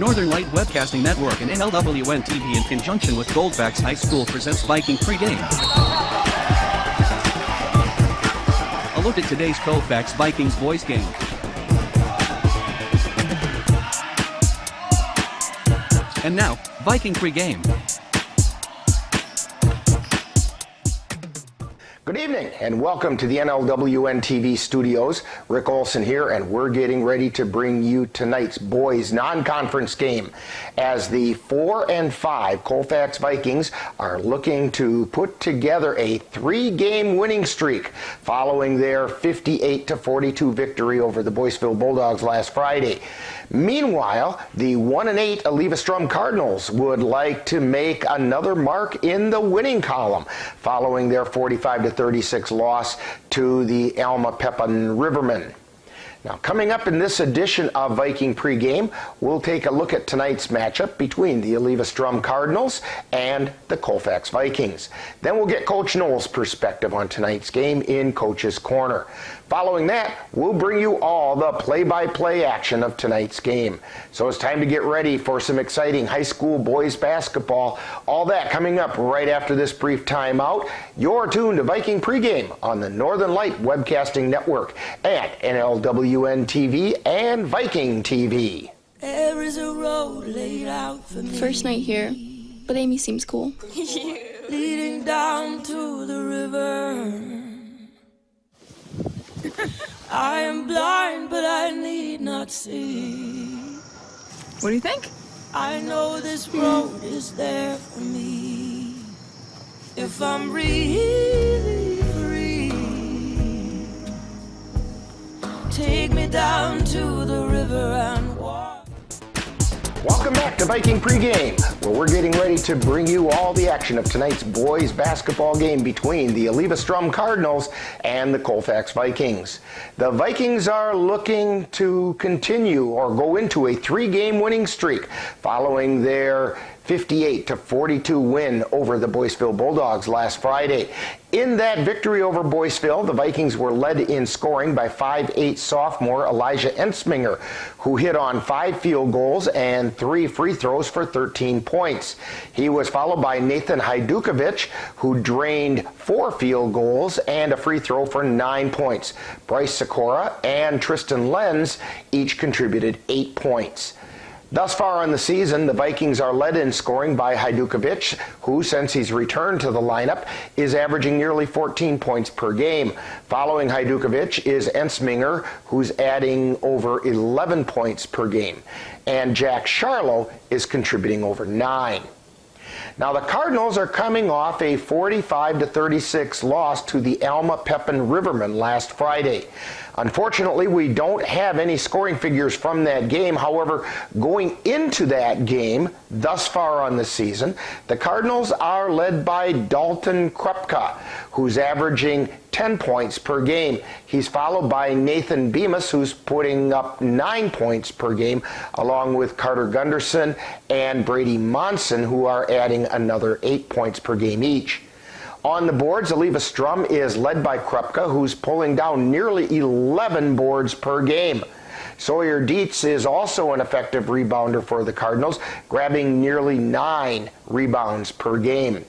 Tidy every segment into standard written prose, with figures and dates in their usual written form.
Northern Light Webcasting Network and NLWN-TV in conjunction with Colfax High School presents Viking pregame. A look at today's Colfax Vikings boys game. And now, Viking pregame. Good evening and welcome to the NLWN-TV studios. Rick Olson here, and we're getting ready to bring you tonight's boys non-conference game as the 4-5 Colfax Vikings are looking to put together a 3-game winning streak following their 58-42 victory over the Boyceville Bulldogs last Friday. Meanwhile, the 1-8 Eleva-Strum Cardinals would like to make another mark in the winning column following their 45-36 loss to the Alma-Pepin Rivermen. Now, coming up in this edition of Viking Pregame, we'll take a look at tonight's matchup between the Eleva-Strum Cardinals and the Colfax Vikings. Then we'll get Coach Noel's perspective on tonight's game in Coach's Corner. Following that, we'll bring you all the play-by-play action of tonight's game. So it's time to get ready for some exciting high school boys basketball. All that coming up right after this brief timeout. You're tuned to Viking Pregame on the Northern Light Webcasting Network at NLWN-TV and Viking TV. There is a road laid out for me. First night here, but Amy seems cool. Leading down to the river. I am blind, but I need not see. What do you think? I know this road is there for me. If I'm really free, take me down to the river and walk. Welcome back to Viking Pregame, where we're getting ready to bring you all the action of tonight's boys basketball game between the Eleva-Strum Cardinals and the Colfax Vikings. The Vikings are looking to continue or go into a 3-game winning streak following their 58-42 win over the Boyceville Bulldogs last Friday. In that victory over Boyceville, the Vikings were led in scoring by 5'8" sophomore Elijah Ensminger, who hit on 5 field goals and 3 free throws for 13 points. He was followed by Nathan Hajdukovic, who drained 4 field goals and a free throw for 9 points. Bryce Sikora and Tristan Lenz each contributed 8 points. Thus far on the season, the Vikings are led in scoring by Hajdukovic, who, since he's returned to the lineup, is averaging nearly 14 points per game. Following Hajdukovic is Ensminger, who's adding over 11 points per game. And Jack Charlo is contributing over 9. Now, the Cardinals are coming off a 45-36 loss to the Alma-Pepin Rivermen last Friday. Unfortunately, we don't have any scoring figures from that game. However, going into that game, thus far on the season, the Cardinals are led by Dalton Krupka, who's averaging 10 points per game. He's followed by Nathan Bemis, who's putting up 9 points per game, along with Carter Gunderson and Brady Monson, who are adding another 8 points per game each. On the boards, Eleva-Strum is led by Krupka, who's pulling down nearly 11 boards per game. Sawyer Dietz is also an effective rebounder for the Cardinals, grabbing nearly 9 rebounds per game.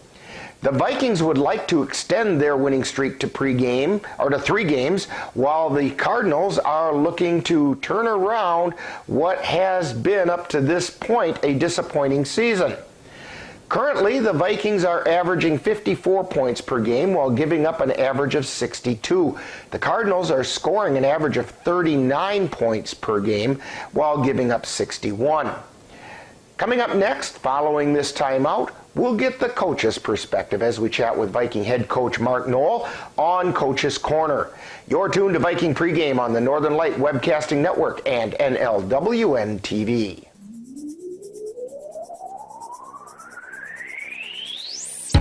The Vikings would like to extend their winning streak to pregame or to 3 games, while the Cardinals are looking to turn around what has been up to this point a disappointing season. Currently, the Vikings are averaging 54 points per game while giving up an average of 62. The Cardinals are scoring an average of 39 points per game while giving up 61. Coming up next, following this timeout, we'll get the coach's perspective as we chat with Viking head coach Mark Noel on Coach's Corner. You're tuned to Viking Pregame on the Northern Light Webcasting Network and NLWN-TV.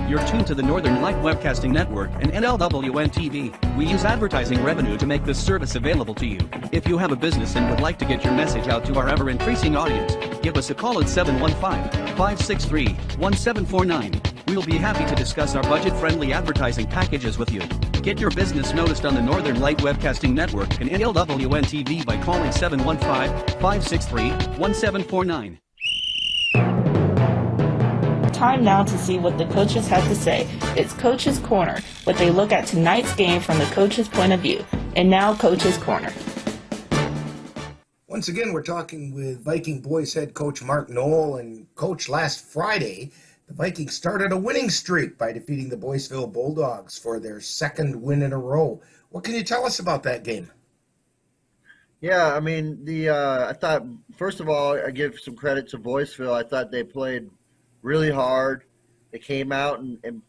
You're tuned to the Northern Light Webcasting Network and NLWN-TV. We use advertising revenue to make this service available to you. If you have a business and would like to get your message out to our ever-increasing audience, give us a call at 715-563-1749. We'll be happy to discuss our budget-friendly advertising packages with you. Get your business noticed on the Northern Light Webcasting Network and NLWN-TV by calling 715-563-1749. time now to see what the coaches have to say. It's Coach's Corner, what they look at tonight's game from the coach's point of view. And now, Coach's Corner. Once again, we're talking with Viking boys head coach Mark Knoll. And Coach, last Friday, the Vikings started a winning streak by defeating the Boyceville Bulldogs for their second win in a row. What can you tell us about that game? Yeah, I mean, I thought, first of all, I give some credit to Boyceville. I thought they played really hard. They came out and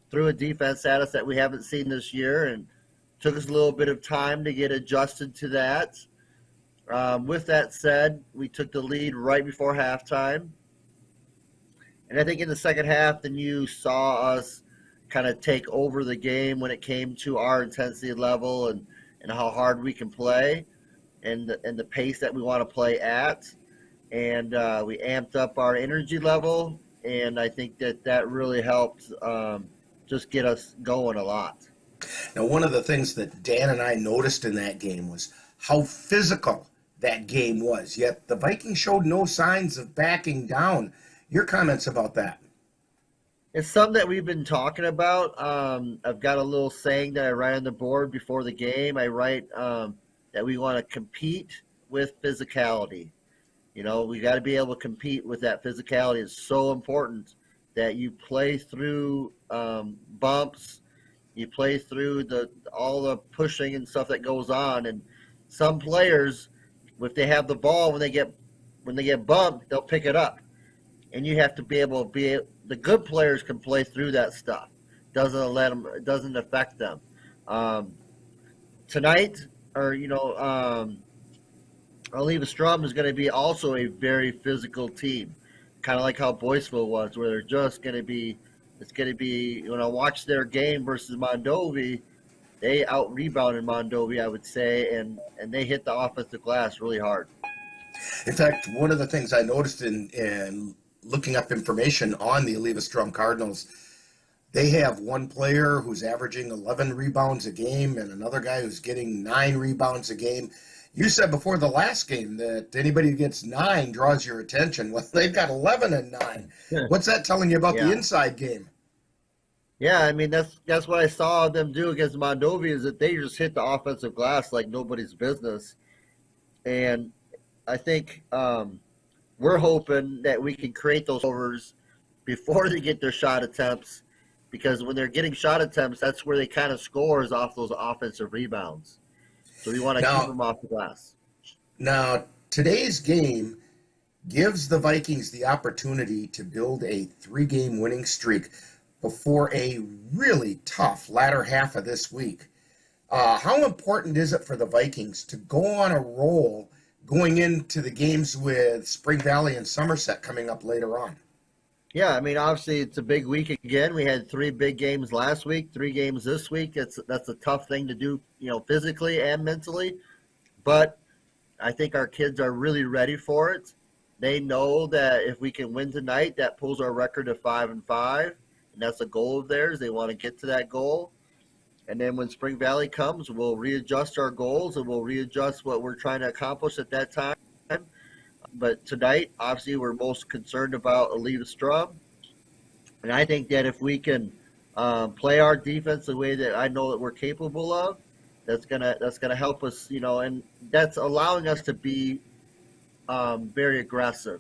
threw a defense at us that we haven't seen this year, and took us a little bit of time to get adjusted to that. With that said, we took the lead right before halftime. And I think in the second half, then you saw us kind of take over the game when it came to our intensity level and how hard we can play and the pace that we want to play at. And we amped up our energy level, and I think that really helped just get us going a lot. Now, one of the things that Dan and I noticed in that game was how physical that game was, yet the Vikings showed no signs of backing down. Your comments about that? It's something that we've been talking about. I've got a little saying that I write on the board before the game. I write that we want to compete with physicality. You know, we got to be able to compete with that physicality. It's so important that you play through bumps, you play through all the pushing and stuff that goes on. And some players, if they have the ball, when they get bumped, they'll pick it up. And you have to be able to the good players can play through that stuff. It doesn't affect them. Tonight, Eleva-Strum is going to be also a very physical team, kind of like how Boyceville was, where they're just going to be. It's going to be, when I watched their game versus Mondovi, they out-rebounded Mondovi, I would say, and they hit the offensive glass really hard. In fact, one of the things I noticed in looking up information on the Eleva-Strum Cardinals, they have one player who's averaging 11 rebounds a game and another guy who's getting 9 rebounds a game. You said before the last game that anybody who gets 9 draws your attention. Well, they've got 11 and 9. What's that telling you about the inside game? Yeah, I mean, that's what I saw them do against Mondovi, is that they just hit the offensive glass like nobody's business. And I think we're hoping that we can create those overs before they get their shot attempts, because when they're getting shot attempts, that's where they kind of score, is off those offensive rebounds. So we want to keep them off the glass. Now, today's game gives the Vikings the opportunity to build a 3-game winning streak before a really tough latter half of this week. How important is it for the Vikings to go on a roll going into the games with Spring Valley and Somerset coming up later on? Yeah, I mean, obviously it's a big week again. We had 3 big games last week, 3 games this week. That's a tough thing to do, physically and mentally. But I think our kids are really ready for it. They know that if we can win tonight, that pulls our record to 5-5, and that's a goal of theirs. They want to get to that goal. And then when Spring Valley comes, we'll readjust our goals and we'll readjust what we're trying to accomplish at that time. But tonight, obviously, we're most concerned about Eleva-Strum. And I think that if we can play our defense the way that I know that we're capable of, that's gonna help us, and that's allowing us to be very aggressive.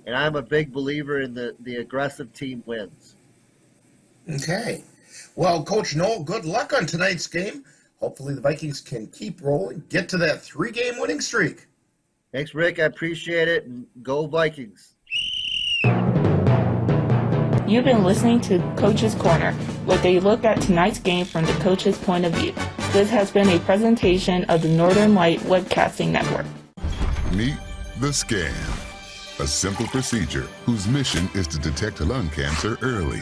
And I'm a big believer in the aggressive team wins. Okay. Well, Coach Knoll, good luck on tonight's game. Hopefully the Vikings can keep rolling, get to that 3-game winning streak. Thanks, Rick. I appreciate it. And go Vikings. You've been listening to Coach's Corner, where they look at tonight's game from the coach's point of view. This has been a presentation of the Northern Light Webcasting Network. Meet the scan, a simple procedure whose mission is to detect lung cancer early.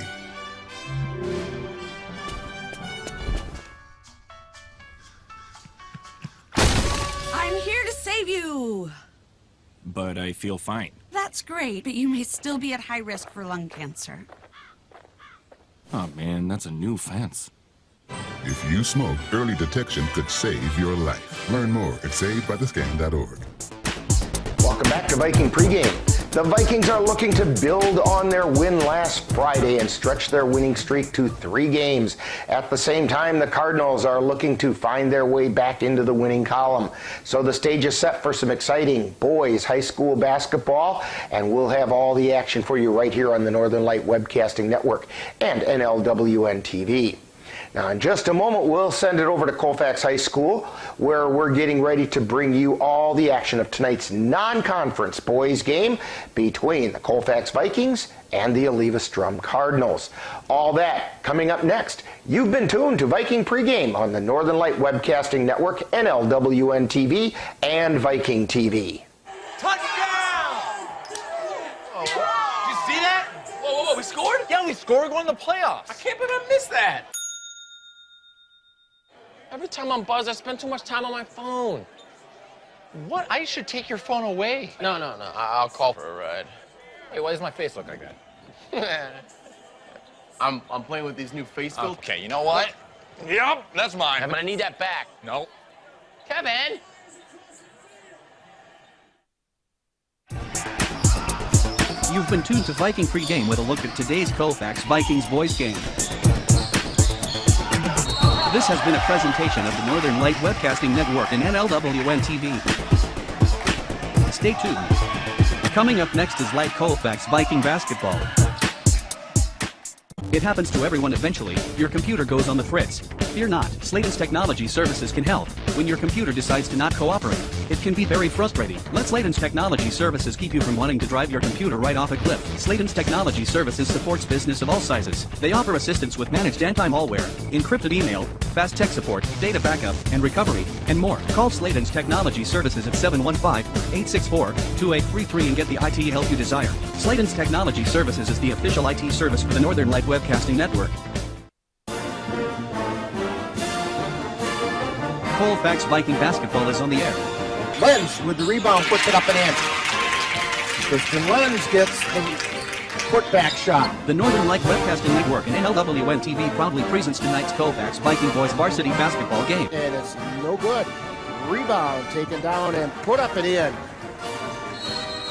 I'm here to save you! But I feel fine. That's great, but you may still be at high risk for lung cancer. Oh man, that's a new fence. If you smoke, early detection could save your life. Learn more at savebythescan.org. Welcome back to Viking Pregame. The Vikings are looking to build on their win last Friday and stretch their winning streak to 3 games. At the same time, the Cardinals are looking to find their way back into the winning column. So the stage is set for some exciting boys high school basketball, and we'll have all the action for you right here on the Northern Light Webcasting Network and NLWN-TV. Now, in just a moment, we'll send it over to Colfax High School, where we're getting ready to bring you all the action of tonight's non-conference boys game between the Colfax Vikings and the Eleva-Strum Cardinals. All that coming up next. You've been tuned to Viking Pregame on the Northern Light Webcasting Network, NLWN-TV, and Viking TV. Touchdown! Oh, did you see that? Whoa, we scored? Yeah, we scored. We're going to the playoffs. I can't believe I missed that. Every time I'm buzzed, I spend too much time on my phone. What? I should take your phone away. No. I'll call for a ride. Hey, why does my face look like that? I'm playing with these new face filters. Okay, you know what? Yep, that's mine. I'm gonna need that back. No. Kevin! You've been tuned to Viking Pregame with a look at today's Colfax Vikings boys game. This has been a presentation of the Northern Light Webcasting Network and NLWN-TV. Stay tuned. Coming up next is Light Colfax Viking Basketball. It happens to everyone eventually. Your computer goes on the fritz. Fear not, Sladen's Technology Services can help. When your computer decides to not cooperate, it can be very frustrating. Let Sladen's Technology Services keep you from wanting to drive your computer right off a cliff. Sladen's Technology Services supports business of all sizes. They offer assistance with managed anti-malware, encrypted email, fast tech support, data backup, and recovery, and more. Call Sladen's Technology Services at 715-864-2833 and get the IT help you desire. Sladen's Technology Services is the official IT service for the Northern Light Webcasting Network. Colfax Viking Basketball is on the air. Lenz with the rebound puts it up and in. Christian Lenz gets the putback shot. The Northern Light Webcasting Network and NLWN-TV proudly presents tonight's Colfax Viking Boys varsity basketball game. And it's no good. Rebound taken down and put up and in.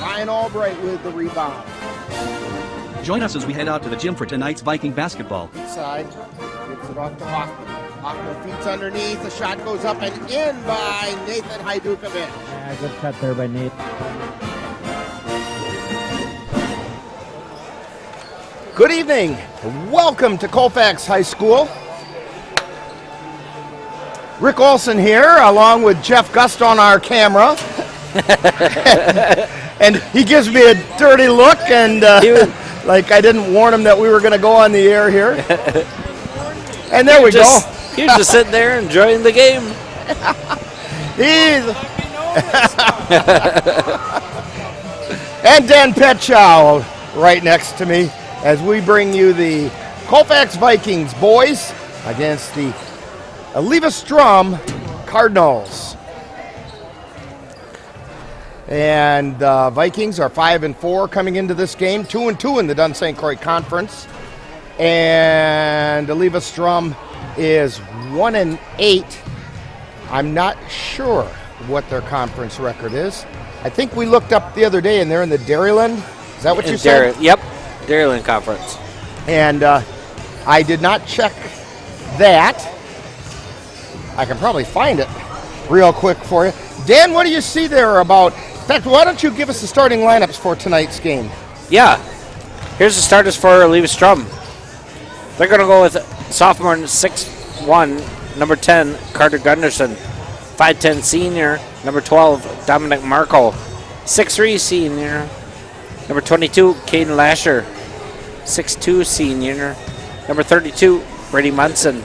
Ryan Albright with the rebound. Join us as we head out to the gym for tonight's Viking basketball. Inside, gets it off to Hoffman. Hoffman feeds underneath. The shot goes up and in by Nathan Hajdukovic. Yeah, good cut there by Nate. Good evening. Welcome to Colfax High School. Rick Olson here, along with Jeff Gust on our camera. And he gives me a dirty look, and like I didn't warn him that we were going to go on the air here. And there we go. He was just sitting there enjoying the game. And Dan Petchow right next to me as we bring you the Colfax Vikings boys against the Eleva-Strum Cardinals. And Vikings are 5-4 coming into this game, 2-2 in the Dunn St. Croix Conference. And Eleva-Strum is 1-8. I'm not sure what their conference record is. I think we looked up the other day, and they're in the Dairyland. Is that what you said? Yep, Dairyland Conference. And I did not check that. I can probably find it real quick for you. Dan, what do you see there about? In fact, why don't you give us the starting lineups for tonight's game? Yeah. Here's the starters for Eleva-Strum. They're going to go with sophomore 6'1", number 10, Carter Gunderson. 5'10", senior, number 12, Dominic Marco. 6'3", senior, number 22, Caden Lasher. 6'2", senior, number 32, Brady Munson.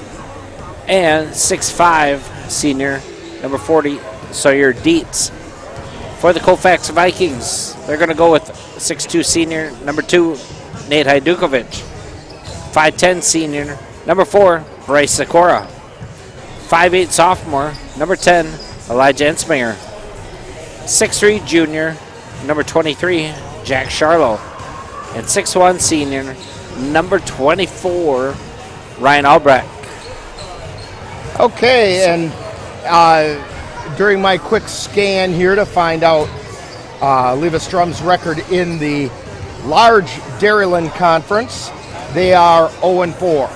And 6'5", senior, number 40, Sawyer Dietz. For the Colfax Vikings, they're going to go with 6'2", senior, number 2, Nate Hajdukovic. 5'10", senior, number 4, Bryce Sikora. 5'8", sophomore, number 10, Elijah Ensminger. 6'3", junior, number 23, Jack Charlo. And 6'1", senior, number 24, Ryan Albrecht. Okay, and during my quick scan here to find out Eleva-Strum's record in the large Dairyland Conference. They are 0-4.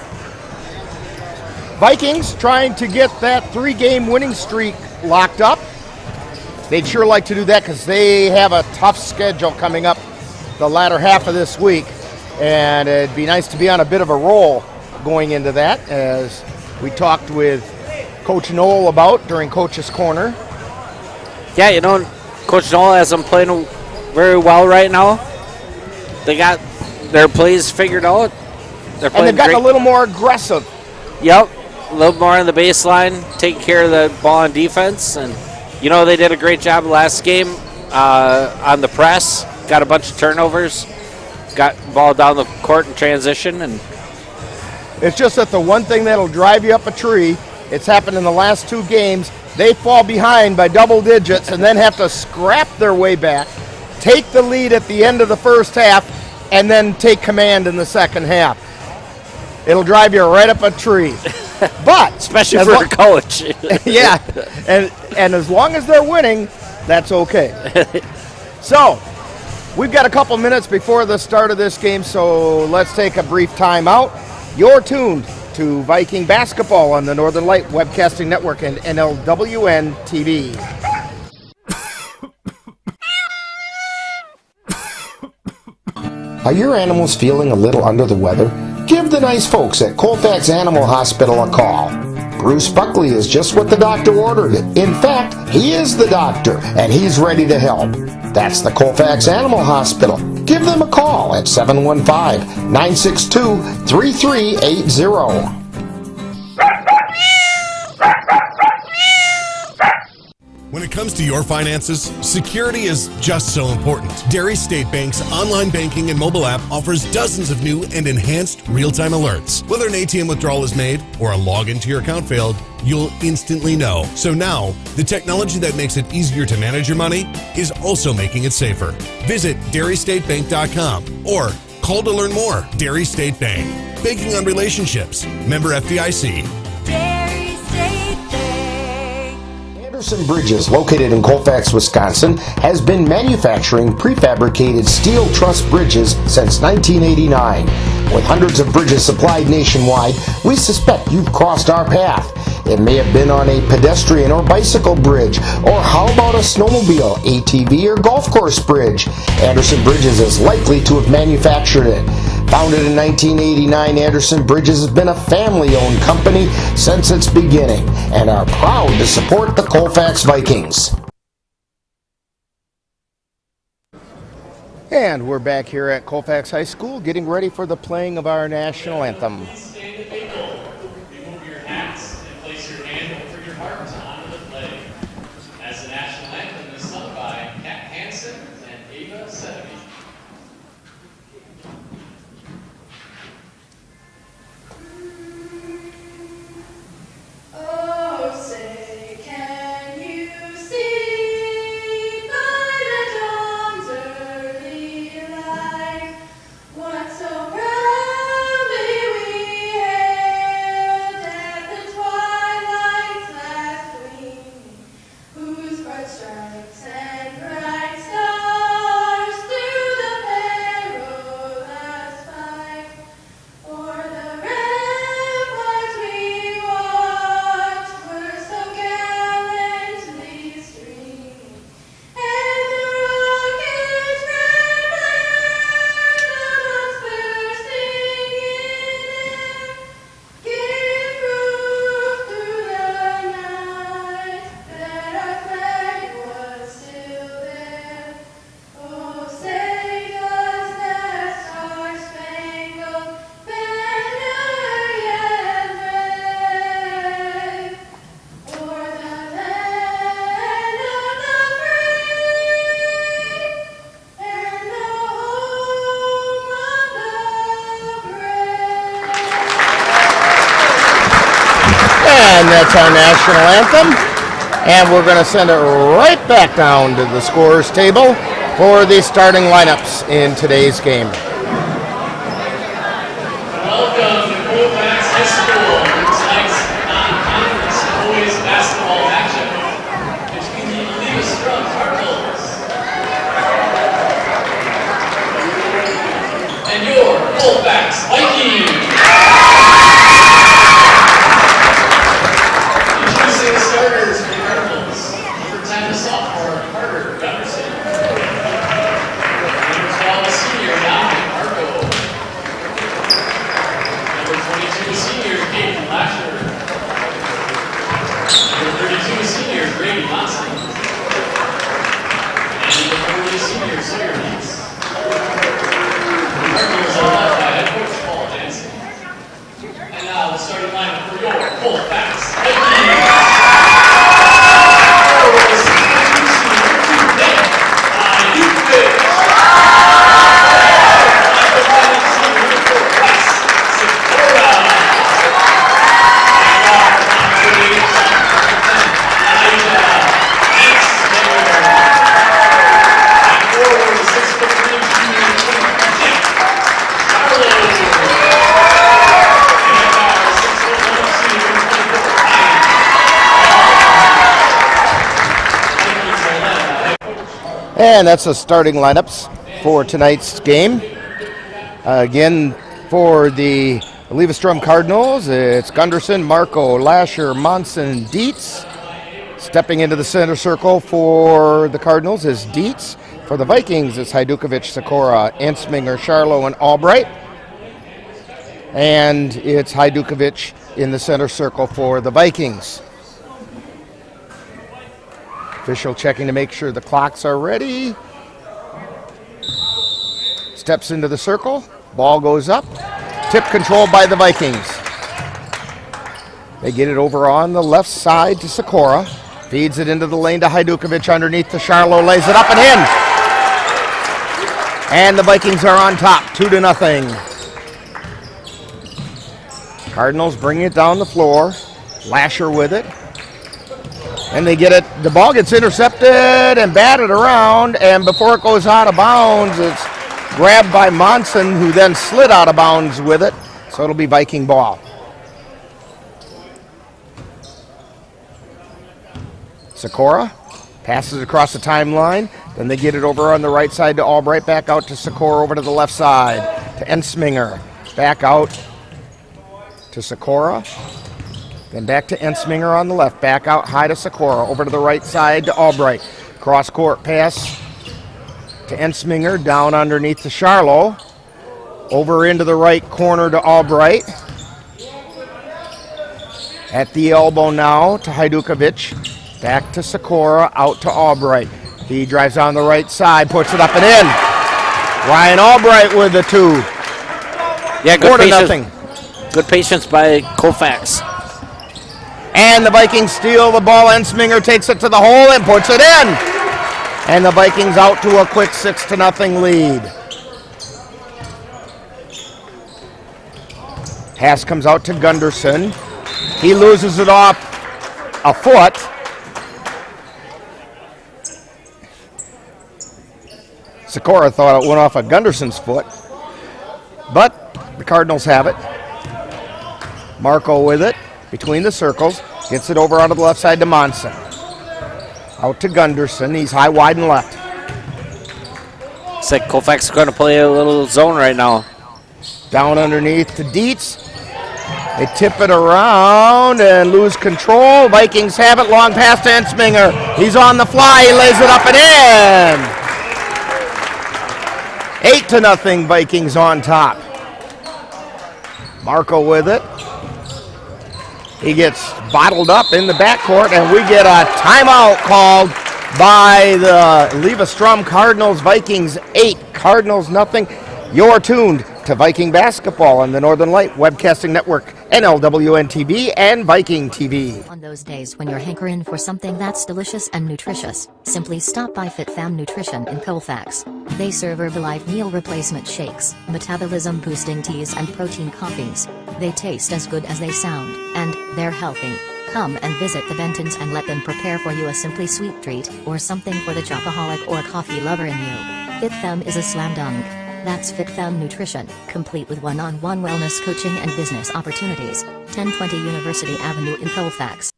Vikings trying to get that 3-game winning streak locked up. They'd sure like to do that because they have a tough schedule coming up the latter half of this week. And it'd be nice to be on a bit of a roll going into that, as we talked with Coach Knoll about during Coach's Corner. Yeah, you know, Coach Knoll has them playing very well right now. They got their plays figured out. And they've gotten a little more aggressive. Yep, a little more on the baseline, taking care of the ball on defense. And, you know, they did a great job last game on the press. Got a bunch of turnovers. Got ball down the court in transition. And it's just that the one thing that'll drive you up a tree, it's happened in the last 2 games, they fall behind by double digits and then have to scrap their way back, take the lead at the end of the first half, and then take command in the second half. It'll drive you right up a tree. But especially for a coach. Yeah, and as long as they're winning, that's okay. So, we've got a couple minutes before the start of this game, so let's take a brief time out. You're tuned to Viking Basketball on the Northern Light Webcasting Network and NLWN-TV. Are your animals feeling a little under the weather? Give the nice folks at Colfax Animal Hospital a call. Bruce Buckley is just what the doctor ordered. In fact, he is the doctor, and he's ready to help. That's the Colfax Animal Hospital. Give them a call at 715-962-3380. When it comes to your finances, security is just so important. Dairy State Bank's online banking and mobile app offers dozens of new and enhanced real-time alerts. Whether an ATM withdrawal is made or a login to your account failed, you'll instantly know. So now, the technology that makes it easier to manage your money is also making it safer. Visit dairystatebank.com or call to learn more. Dairy State Bank. Banking on relationships. Member FDIC. Anderson Bridges, located in Colfax, Wisconsin, has been manufacturing prefabricated steel truss bridges since 1989. With hundreds of bridges supplied nationwide, we suspect you've crossed our path. It may have been on a pedestrian or bicycle bridge, or how about a snowmobile, ATV, or golf course bridge? Anderson Bridges is likely to have manufactured it. Founded in 1989, Anderson Bridges has been a family-owned company since its beginning and are proud to support the Colfax Vikings. And we're back here at Colfax High School getting ready for the playing of our national anthem. And that's our national anthem. And we're going to send it right back down to the scorer's table for the starting lineups in today's game. Welcome to Colfax High School for tonight's non-conference boys basketball matchup between the Eleva-Strum Cardinals your Colfax Vikings. Introducing the starters for the Cardinals. Number 10, the sophomore, Carter Gunderson. Number 12, the senior, Dominic Marco. Number 22, the senior, Caden Lasher. Number 32, senior, Grady Monson. And number 40, senior, Sawyer Leeds. The Cardinals are led by head coach Paul Jansen. And now the starting lineup for your Colfax Vikings. And that's the starting lineups for tonight's game. Again, for the Eleva-Strum Cardinals, it's Gunderson, Marco, Lasher, Monson, Dietz. Stepping into the center circle for the Cardinals is Dietz. For the Vikings, it's Hajdukovic, Sikora, Ensminger, Charlo, and Albright. And it's Hajdukovic in the center circle for the Vikings. Official checking to make sure the clocks are ready. Steps into the circle. Ball goes up. Tip controlled by the Vikings. They get it over on the left side to Sikora. Feeds it into the lane to Hajdukovic underneath to Charlo. Lays it up and in. And the Vikings are on top, 2-0. Cardinals bring it down the floor. Lasher with it. And they get it, the ball gets intercepted and batted around, and before it goes out of bounds, it's grabbed by Monson, who then slid out of bounds with it, so it'll be Viking ball. Sikora passes across the timeline, then they get it over on the right side to Albright, back out to Sikora, over to the left side, to Ensminger, back out to Sikora. Then back to Ensminger on the left, back out high to Sikora, over to the right side to Albright. Cross court pass to Ensminger, down underneath to Charlo. Over into the right corner to Albright. At the elbow now to Hajdukovic. Back to Sikora, out to Albright. He drives on the right side, puts it up and in. Ryan Albright with the 2. Yeah, good patience. 4-0. Good patience by Colfax. And the Vikings steal the ball. Ensminger takes it to the hole and puts it in. And the Vikings out to a quick 6-0 lead. Pass comes out to Gunderson. He loses it off a foot. Sikora thought it went off of Gunderson's foot. But the Cardinals have it. Marco with it. Between the circles, gets it over onto the left side to Monson. Out to Gunderson, he's high, wide, and left. Looks like Colfax is going to play a little zone right now. Down underneath to Dietz. They tip it around and lose control. Vikings have it, long pass to Ensminger. He's on the fly, he lays it up and in. 8-0, Vikings on top. Marco with it. He gets bottled up in the backcourt, and we get a timeout called by the Eleva-Strum Cardinals. Vikings 8, Cardinals nothing. You're tuned to Viking Basketball on the Northern Light Webcasting Network, NLWN-TV, and Viking TV. On those days when you're hankering for something that's delicious and nutritious, simply stop by FitFam Nutrition in Colfax. They serve Herbalife meal replacement shakes, metabolism-boosting teas, and protein coffees. They taste as good as they sound, and they're healthy. Come and visit the Bentons and let them prepare for you a simply sweet treat, or something for the chocoholic or coffee lover in you. FitFam is a slam dunk. That's FitFam Nutrition, complete with one-on-one wellness coaching and business opportunities. 1020 University Avenue in Colfax.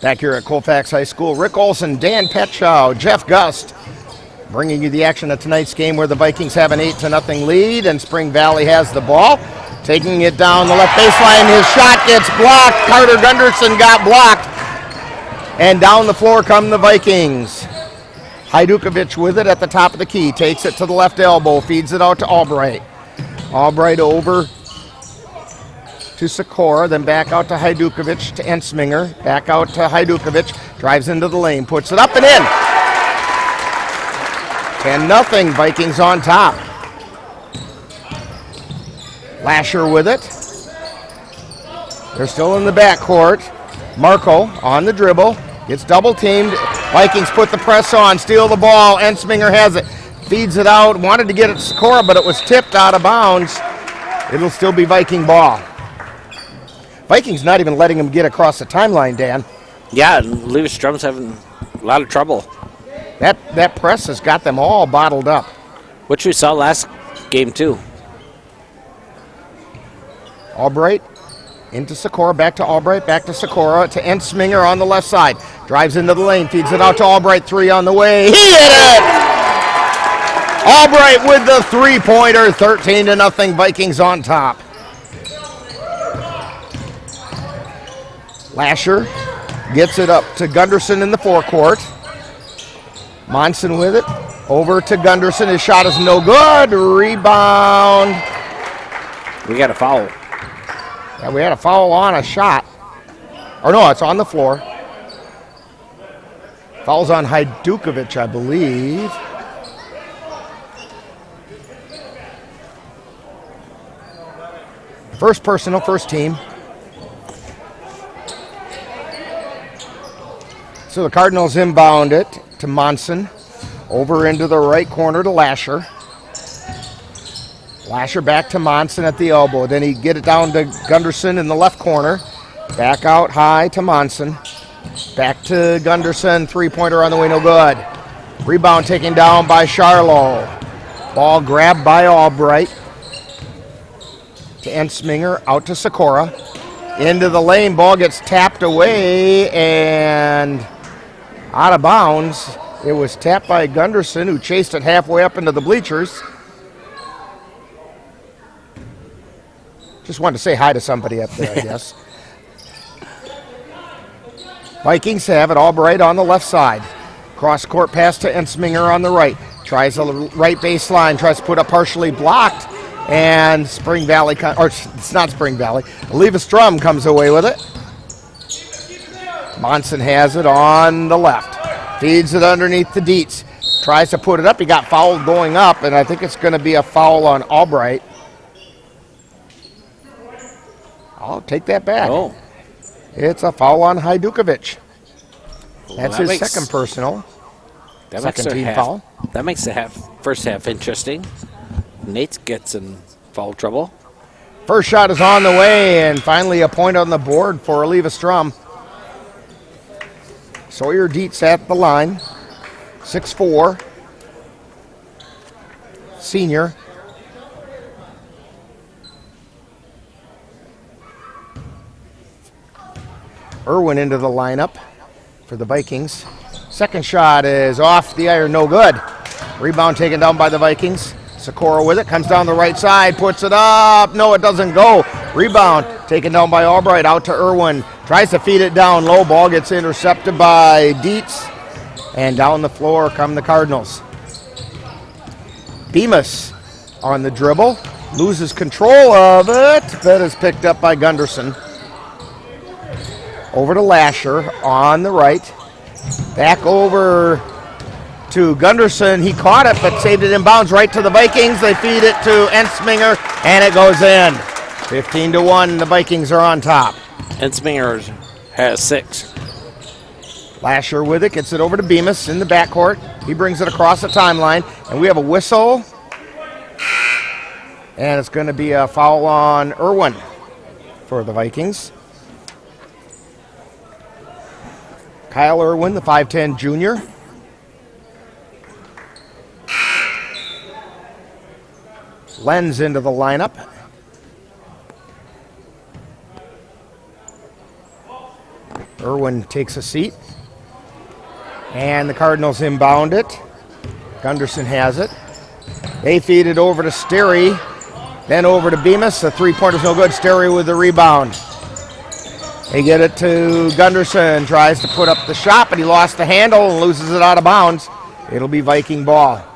Back here at Colfax High School, Rick Olson, Dan Petchow, Jeff Gust, Bringing you the action of tonight's game where the Vikings have an 8-0 lead and Spring Valley has the ball. Taking it down the left baseline, his shot gets blocked. Carter Gunderson got blocked. And down the floor come the Vikings. Hajdukovic with it at the top of the key. Takes it to the left elbow, feeds it out to Albright. Albright over to Sikora, then back out to Hajdukovic to Ensminger. Back out to Hajdukovic, drives into the lane, puts it up and in. 10-0, Vikings on top. Lasher with it. They're still in the backcourt. Marco on the dribble, gets double teamed. Vikings put the press on, steal the ball. Ensminger has it, feeds it out. Wanted to get it to Sikora, but it was tipped out of bounds. It'll still be Viking ball. Vikings not even letting him get across the timeline, Dan. Yeah, Eleva-Strum's having a lot of trouble. That press has got them all bottled up. Which we saw last game, too. Albright into Sikora, back to Albright, back to Sikora, to Ensminger on the left side. Drives into the lane, feeds it out to Albright, 3 on the way. He hit it! Albright with the three-pointer, 13-0, Vikings on top. Lasher gets it up to Gunderson in the forecourt. Monson with it, over to Gunderson. His shot is no good. Rebound. We got a foul. Yeah, we had a foul on a shot. Or no, it's on the floor. Foul's on Hajdukovic, I believe. First personal, first team. So the Cardinals inbound it to Monson. Over into the right corner to Lasher. Lasher back to Monson at the elbow. Then he get it down to Gunderson in the left corner. Back out high to Monson. Back to Gunderson. Three-pointer on the way, no good. Rebound taken down by Charlo. Ball grabbed by Albright. To Ensminger, out to Sikora. Into the lane, ball gets tapped away and out of bounds. It was tapped by Gunderson, who chased it halfway up into the bleachers. Just wanted to say hi to somebody up there, I guess. Vikings have it, Albright on the left side. Cross-court pass to Ensminger on the right. Tries the right baseline, tries to put up partially blocked. And Spring Valley, or it's not Spring Valley, Eleva-Strum comes away with it. Monson has it on the left. Feeds it underneath the Dietz. Tries to put it up. He got fouled going up, and I think it's going to be a foul on Albright. I'll take that back. Oh. It's a foul on Hajdukovic. Well, That's that his second personal. Second team foul. That makes the first half interesting. Nate gets in foul trouble. First shot is on the way, and finally a point on the board for Eleva-Strum. Sawyer Dietz at the line, 6'4", senior. Irwin into the lineup for the Vikings. Second shot is off the iron, no good. Rebound taken down by the Vikings. Sikora with it, comes down the right side, puts it up. No, it doesn't go. Rebound taken down by Albright, out to Irwin. Tries to feed it down low. Ball gets intercepted by Dietz. And down the floor come the Cardinals. Bemis on the dribble. Loses control of it. That is picked up by Gunderson. Over to Lasher on the right. Back over to Gunderson. He caught it but saved it in bounds right to the Vikings. They feed it to Ensminger and it goes in. 15-1, the Vikings are on top. Ensminger has 6. Lasher with it, gets it over to Bemis in the backcourt. He brings it across the timeline, and we have a whistle. And it's going to be a foul on Irwin for the Vikings. Kyle Irwin, the 5'10 junior. Lenz into the lineup. Irwin takes a seat. And the Cardinals inbound it. Gunderson has it. They feed it over to Sterry. Then over to Bemis. The three-pointer's no good. Sterry with the rebound. They get it to Gunderson. Tries to put up the shot, but he lost the handle and loses it out of bounds. It'll be Viking ball.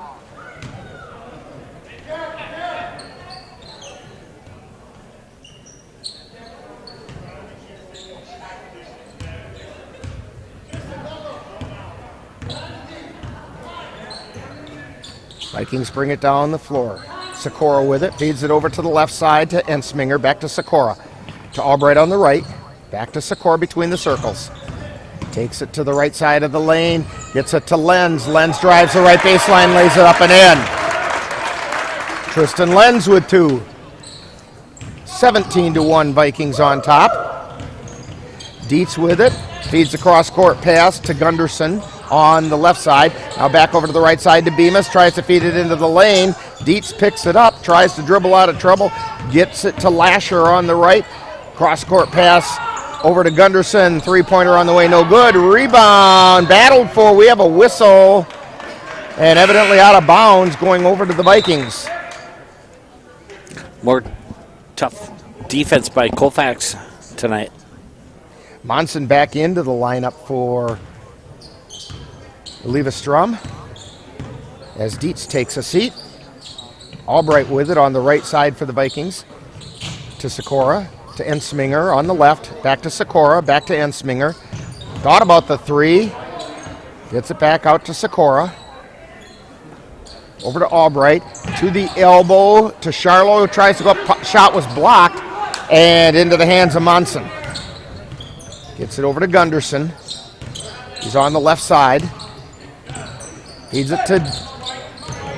Vikings bring it down the floor. Sikora with it, feeds it over to the left side to Ensminger, back to Sikora. To Albright on the right, back to Sikora between the circles. Takes it to the right side of the lane, gets it to Lenz. Lenz drives the right baseline, lays it up and in. Tristan Lenz with two. 17-1 Vikings on top. Dietz with it, feeds a cross-court pass to Gunderson on the left side. Now back over to the right side to Bemis, tries to feed it into the lane. Dietz picks it up, tries to dribble out of trouble, gets it to Lasher on the right. Cross-court pass over to Gunderson, three-pointer on the way, no good. Rebound, battled for, we have a whistle, and evidently out of bounds going over to the Vikings. More tough defense by Colfax tonight. Monson back into the lineup for Eleva-Strum as Dietz takes a seat. Albright with it on the right side for the Vikings. To Sikora, to Ensminger on the left. Back to Sikora, back to Ensminger. Thought about the three. Gets it back out to Sikora. Over to Albright. To the elbow to Charlo, who tries to go up. Shot was blocked. And into the hands of Monson. Gets it over to Gunderson. He's on the left side. Feeds it to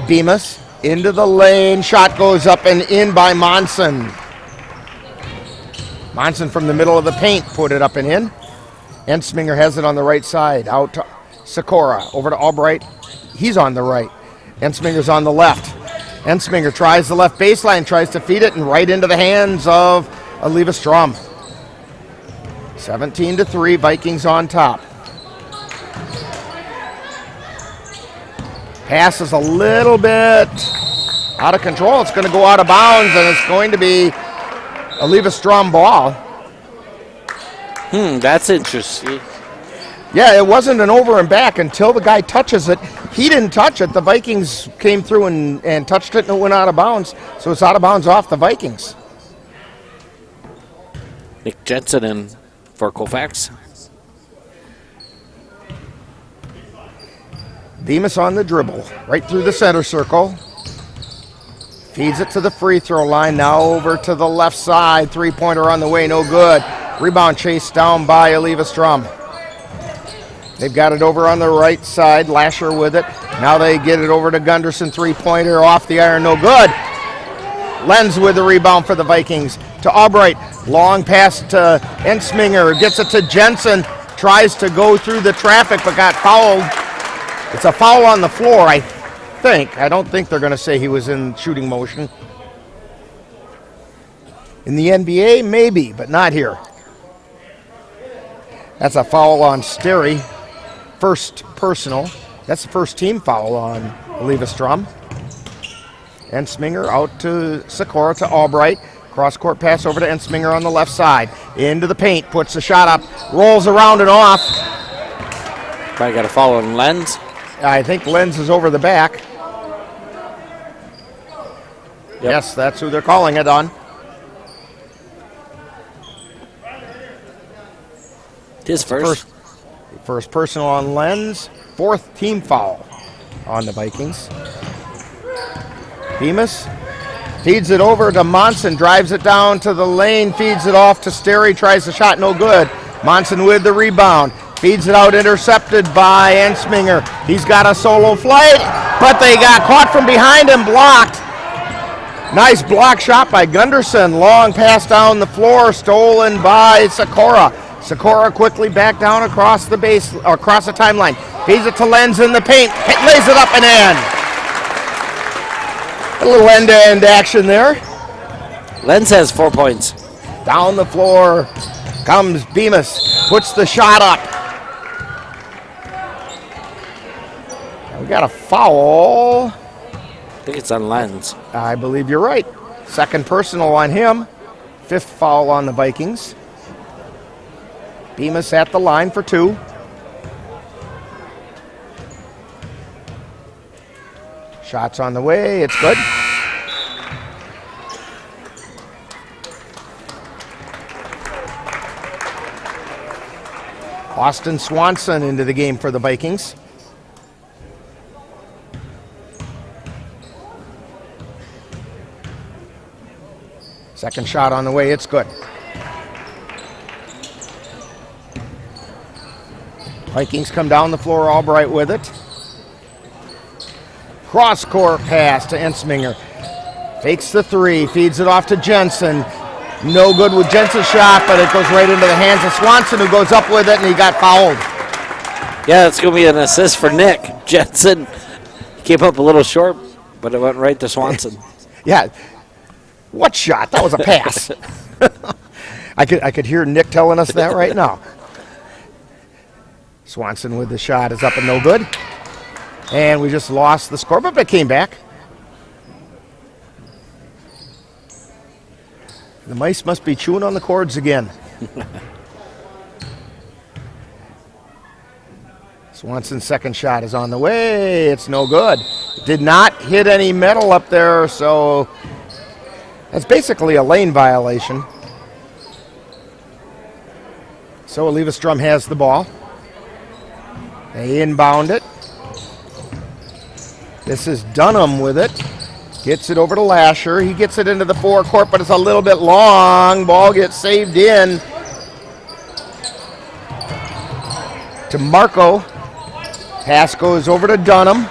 Bemis. Into the lane. Shot goes up and in by Monson. Monson from the middle of the paint put it up and in. Ensminger has it on the right side. Out to Sikora. Over to Albright. He's on the right. Ensminger's on the left. Ensminger tries the left baseline. Tries to feed it and right into the hands of Eleva-Strum. 17-3. Vikings on top. Pass is a little bit out of control. It's going to go out of bounds, and it's going to be Eleva-Strum ball. That's interesting. Yeah, it wasn't an over and back until the guy touches it. He didn't touch it. The Vikings came through and touched it, and it went out of bounds. So it's out of bounds off the Vikings. Nick Jensen in for Colfax. Bemis on the dribble, right through the center circle. Feeds it to the free throw line, now over to the left side. Three-pointer on the way, no good. Rebound chased down by Eleva-Strum. They've got it over on the right side, Lasher with it. Now they get it over to Gunderson, three-pointer off the iron, no good. Lenz with the rebound for the Vikings. To Albright, long pass to Ensminger, gets it to Jensen. Tries to go through the traffic but got fouled. It's a foul on the floor, I think. I don't think they're going to say he was in shooting motion. In the NBA, maybe, but not here. That's a foul on Sterry. First personal. That's the first team foul on Eleva-Strum. Ensminger out to Sikora to Albright. Cross-court pass over to Ensminger on the left side. Into the paint, puts the shot up, rolls around and off. Probably got a foul on Lenz. I think Lenz is over the back. Yep. Yes, that's who they're calling it on. His first personal on Lenz. Fourth team foul on the Vikings. Bemis feeds it over to Monson, drives it down to the lane, feeds it off to Sterry, tries the shot, no good. Monson with the rebound. Feeds it out, intercepted by Ensminger. He's got a solo flight, but they got caught from behind and blocked. Nice block shot by Gunderson. Long pass down the floor, stolen by Sikora. Sikora quickly back down across the base, or across the timeline. Feeds it to Lenz in the paint, lays it up and in. A little end-to-end action there. Lenz has 4 points. Down the floor comes Bemis, puts the shot up. got a foul. I think it's on Lenz. I believe you're right. Second personal on him. Fifth foul on the Vikings. Bemis at the line for 2. Shots on the way. It's good. Austin Swanson into the game for the Vikings. Second shot on the way. It's good. Vikings come down the floor, Albright with it. Cross-court pass to Ensminger. Fakes the 3, feeds it off to Jensen. No good with Jensen's shot, but it goes right into the hands of Swanson, who goes up with it, and he got fouled. Yeah, it's going to be an assist for Nick. Jensen came up a little short, but it went right to Swanson. Yeah. What shot? That was a pass. I could hear Nick telling us that right now. Swanson with the shot is up and no good. And we just lost the score, but it came back. The mice must be chewing on the cords again. Swanson's second shot is on the way. It's no good. Did not hit any metal up there, so that's basically a lane violation. So Eleva-Strum has the ball. They inbound it. This is Dunham with it. Gets it over to Lasher. He gets it into the forecourt, but it's a little bit long. Ball gets saved in to Marco. Pass goes over to Dunham.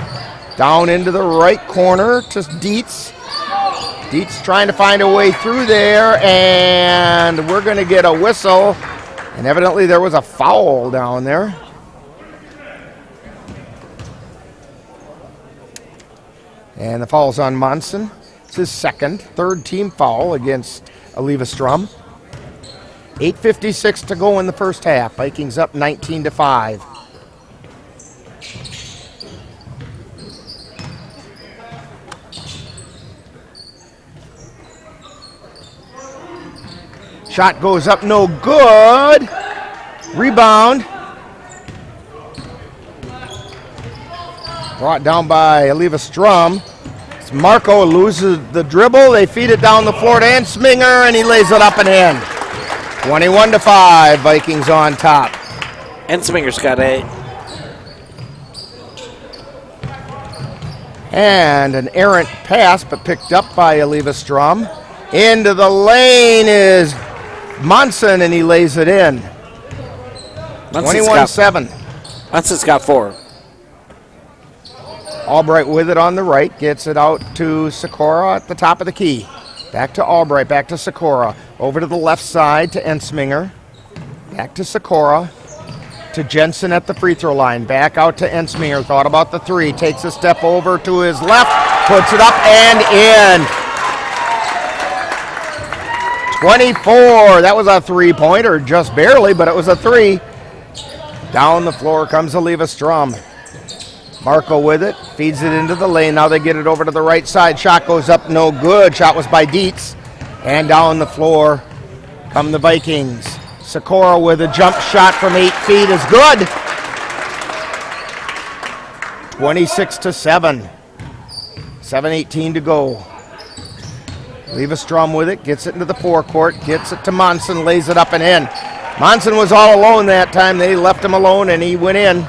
Down into the right corner to Dietz. Dietz trying to find a way through there, and we're going to get a whistle. And evidently there was a foul down there. And the foul's on Monson. It's his third team foul against Eleva-Strum. 8:56 to go in the first half. Vikings up 19-5. Shot goes up, no good. Rebound. Brought down by Eleva-Strum. Marco loses the dribble. They feed it down the floor to Ensminger, and he lays it up and in. 21-5, Vikings on top. Ensminger's got 8. And an errant pass, but picked up by Eleva-Strum. Into the lane is Monson, and he lays it in. 21-7. Monson's got 4. Albright with it on the right, gets it out to Sikora at the top of the key. Back to Albright, back to Sikora. Over to the left side to Ensminger. Back to Sikora. To Jensen at the free throw line. Back out to Ensminger. Thought about the 3. Takes a step over to his left. Puts it up and in. 24. That was a 3-pointer, just barely, but it was a 3. Down the floor comes Eleva-Strum. Marco with it, feeds it into the lane. Now they get it over to the right side. Shot goes up, no good. Shot was by Dietz. And down the floor come the Vikings. Sikora with a jump shot from 8 feet is good. 26-7. 7:18 to go. Eleva-Strum with it, gets it into the forecourt, gets it to Monson, lays it up and in. Monson was all alone that time. They left him alone, and he went in.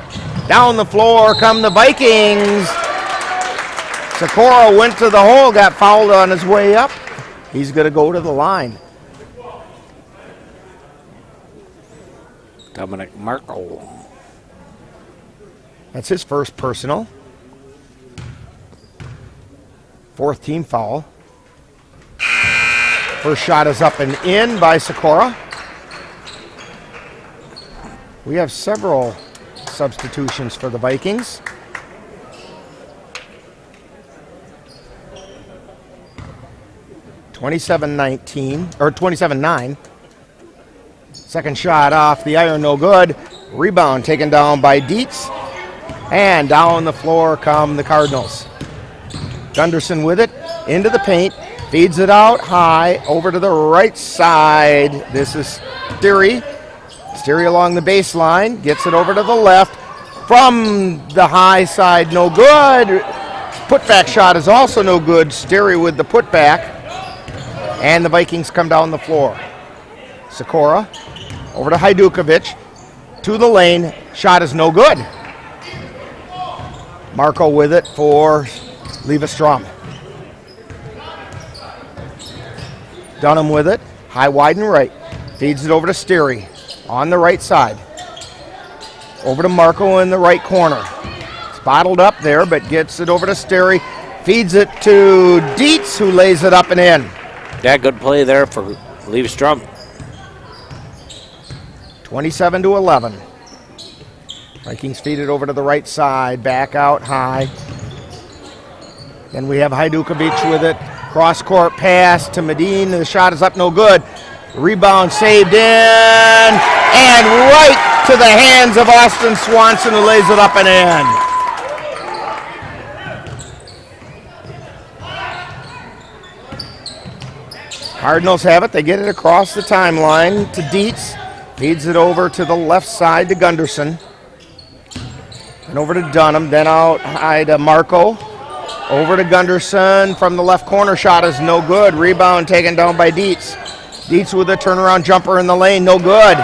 Down the floor come the Vikings. Sikora went to the hole, got fouled on his way up. He's going to go to the line. Dominic Marco. That's his first personal. 4th team foul. First shot is up and in by Sikora. We have several substitutions for the Vikings. $27-9. Second shot off the iron, no good. Rebound taken down by Dietz. And down the floor come the Cardinals. Gunderson with it, into the paint, feeds it out high, over to the right side. This is Steary. Steary along the baseline, gets it over to the left. From the high side, no good. Putback shot is also no good. Steary with the putback. And the Vikings come down the floor. Sikora over to Hajdukovic. To the lane. Shot is no good. Marco with it for Eleva-Strum. Dunham with it. High, wide, and right. Feeds it over to Steary on the right side. Over to Marco in the right corner. It's bottled up there, but gets it over to Steary. Feeds it to Dietz, who lays it up and in. Yeah, good play there for Eleva-Strum. 27-11. Vikings feed it over to the right side, back out high. Then we have Hajdukovic with it. Cross-court pass to Medine. The shot is up, no good. Rebound saved in, and right to the hands of Austin Swanson, who lays it up and in. Cardinals have it. They get it across the timeline to Dietz. Feeds it over to the left side to Gunderson. And over to Dunham. Then out high to Marco. Over to Gunderson from the left corner. Shot is no good. Rebound taken down by Dietz. Dietz with a turnaround jumper in the lane. No good.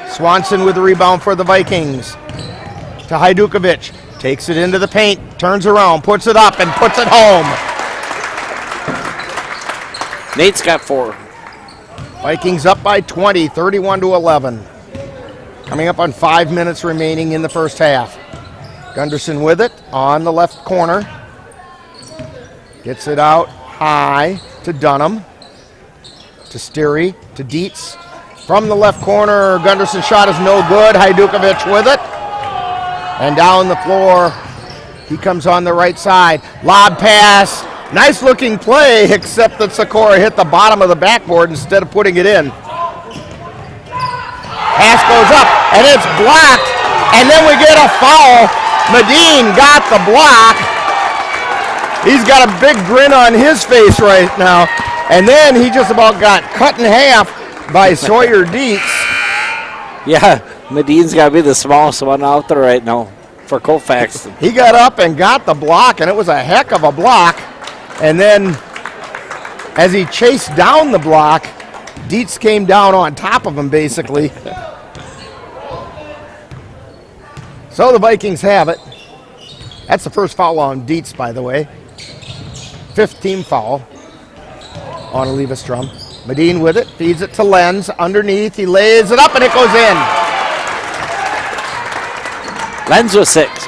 Swanson with the rebound for the Vikings. To Hajdukovic. Takes it into the paint. Turns around. Puts it up and puts it home. Nate's got 4. Vikings up by 20, 31-11. Coming up on 5 minutes remaining in the first half. Gunderson with it on the left corner. Gets it out high to Dunham. To Steary, to Dietz. From the left corner, Gunderson's shot is no good. Hajdukovic with it. And down the floor, he comes on the right side. Lob pass. Nice looking play, except that Sikora hit the bottom of the backboard instead of putting it in. Pass goes up, and it's blocked. And then we get a foul. Medine got the block. He's got a big grin on his face right now. And then he just about got cut in half by Sawyer Dietz. Yeah, Medine's got to be the smallest one out there right now for Colfax. He got up and got the block, and it was a heck of a block. And then as he chased down the block, Dietz came down on top of him, basically. So the Vikings have it. That's the first foul on Dietz, by the way. 5th team foul on Eleva-Strum. Medine with it, feeds it to Lenz. Underneath, he lays it up, and it goes in. Lenz with 6.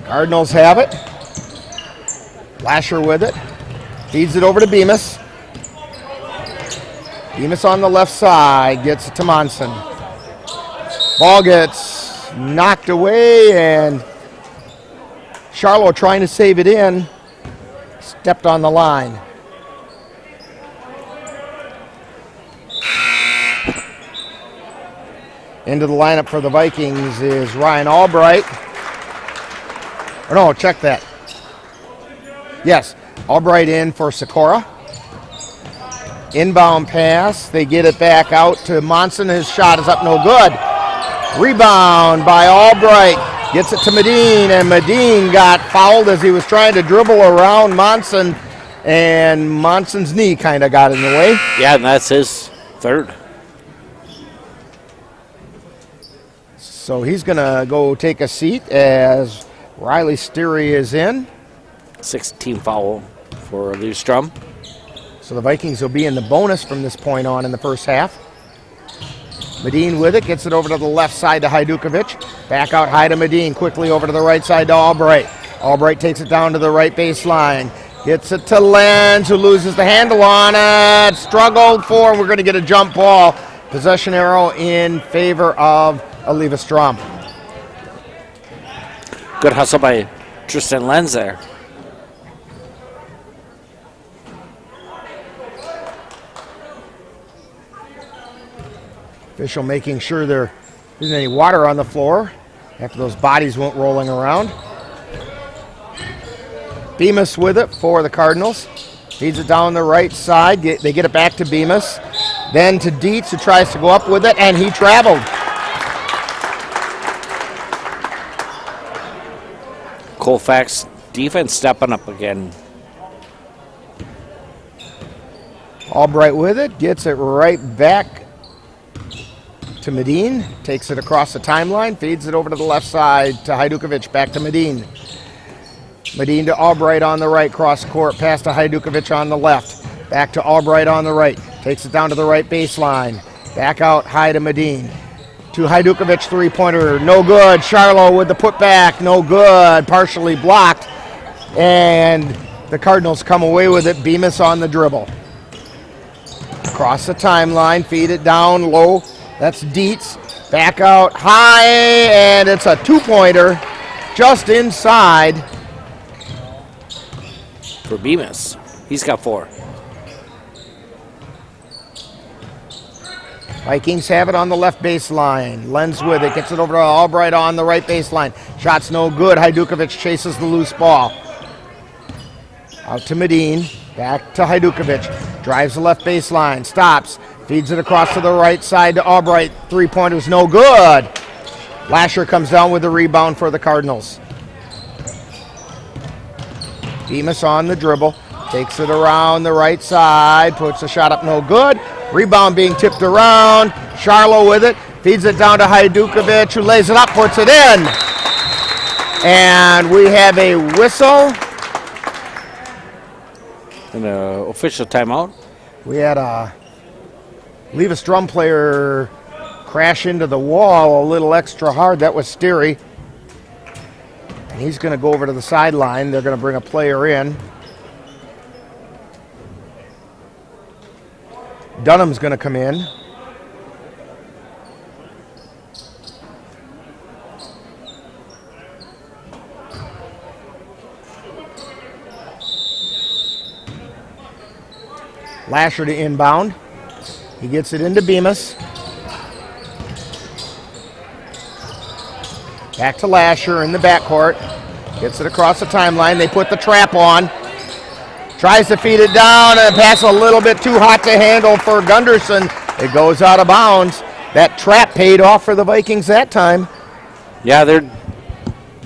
Cardinals have it. Lasher with it. Feeds it over to Bemis. Bemis on the left side. Gets it to Monson. Ball gets knocked away, and Charlo trying to save it in. Stepped on the line. Into the lineup for the Vikings is Ryan Albright. Or no, check that. Yes, Albright in for Sikora. Inbound pass. They get it back out to Monson. His shot is up, no good. Rebound by Albright. Gets it to Medine, and Medine got fouled as he was trying to dribble around Monson, and Monson's knee kind of got in the way. Yeah, and that's his 3rd. So he's going to go take a seat as Riley Steary is in. 6th team foul for Eleva-Strum. So the Vikings will be in the bonus from this point on in the first half. Medine with it, gets it over to the left side to Hajdukovic. Back out high to Medine, quickly over to the right side to Albright. Albright takes it down to the right baseline. Gets it to Lenz, who loses the handle on it. Struggled for, and we're going to get a jump ball. Possession arrow in favor of Eleva-Strum. Good hustle by Tristan Lenz there. Official making sure they're Isn't any water on the floor after those bodies went rolling around. Bemis with it for the Cardinals. Feeds it down the right side. They get it back to Bemis. Then to Dietz, who tries to go up with it, and he traveled. Colfax defense stepping up again. Albright with it, gets it right back to Medine, takes it across the timeline, feeds it over to the left side to Hajdukovic, back to Medine. Medine to Albright on the right, cross court, pass to Hajdukovic on the left, back to Albright on the right, takes it down to the right baseline, back out high to Medine. To Hajdukovic, three-pointer, no good. Charlo with the putback, no good, partially blocked. And the Cardinals come away with it, Bemis on the dribble. Across the timeline, feed it down low. That's Dietz. Back out high, and it's a two-pointer just inside. For Bemis. He's got 4. Vikings have it on the left baseline. Lenz with it, gets it over to Albright on the right baseline. Shot's no good. Hajdukovic chases the loose ball. Out to Medine, back to Hajdukovic. Drives the left baseline, stops, feeds it across to the right side to Albright. Three-pointer's no good. Lasher comes down with the rebound for the Cardinals. Bemis on the dribble, takes it around the right side, puts the shot up, no good. Rebound being tipped around. Charlo with it, feeds it down to Hajdukovic, who lays it up, puts it in. And we have a whistle. And an official timeout. We had a Eleva-Strum player crash into the wall a little extra hard. That was Steary. And he's going to go over to the sideline. They're going to bring a player in. Dunham's going to come in. Lasher to inbound. He gets it into Bemis. Back to Lasher in the backcourt. Gets it across the timeline. They put the trap on. Tries to feed it down and pass a little bit too hot to handle for Gunderson. It goes out of bounds. That trap paid off for the Vikings that time. Yeah, their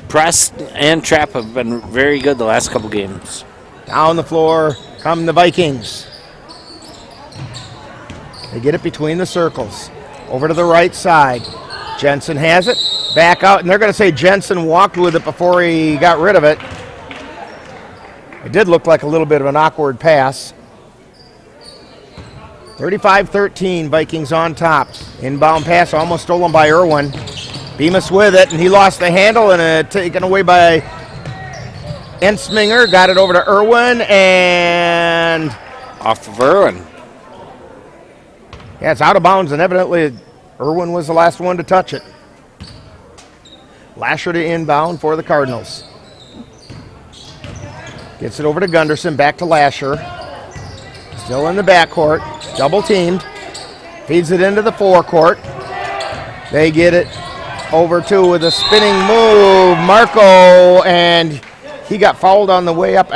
press and trap have been very good the last couple games. Down the floor come the Vikings. They get it between the circles. Over to the right side. Jensen has it. Back out, and they're going to say Jensen walked with it before he got rid of it. It did look like a little bit of an awkward pass. 35-13, Vikings on top. Inbound pass almost stolen by Irwin. Bemis with it, and he lost the handle, and taken away by Ensminger. Got it over to Irwin, and off of Irwin. Yeah, it's out of bounds, and evidently Irwin was the last one to touch it. Lasher to inbound for the Cardinals. Gets it over to Gunderson, back to Lasher. Still in the backcourt, double teamed. Feeds it into the forecourt. They get it over to with a spinning move, Marco, and he got fouled on the way up.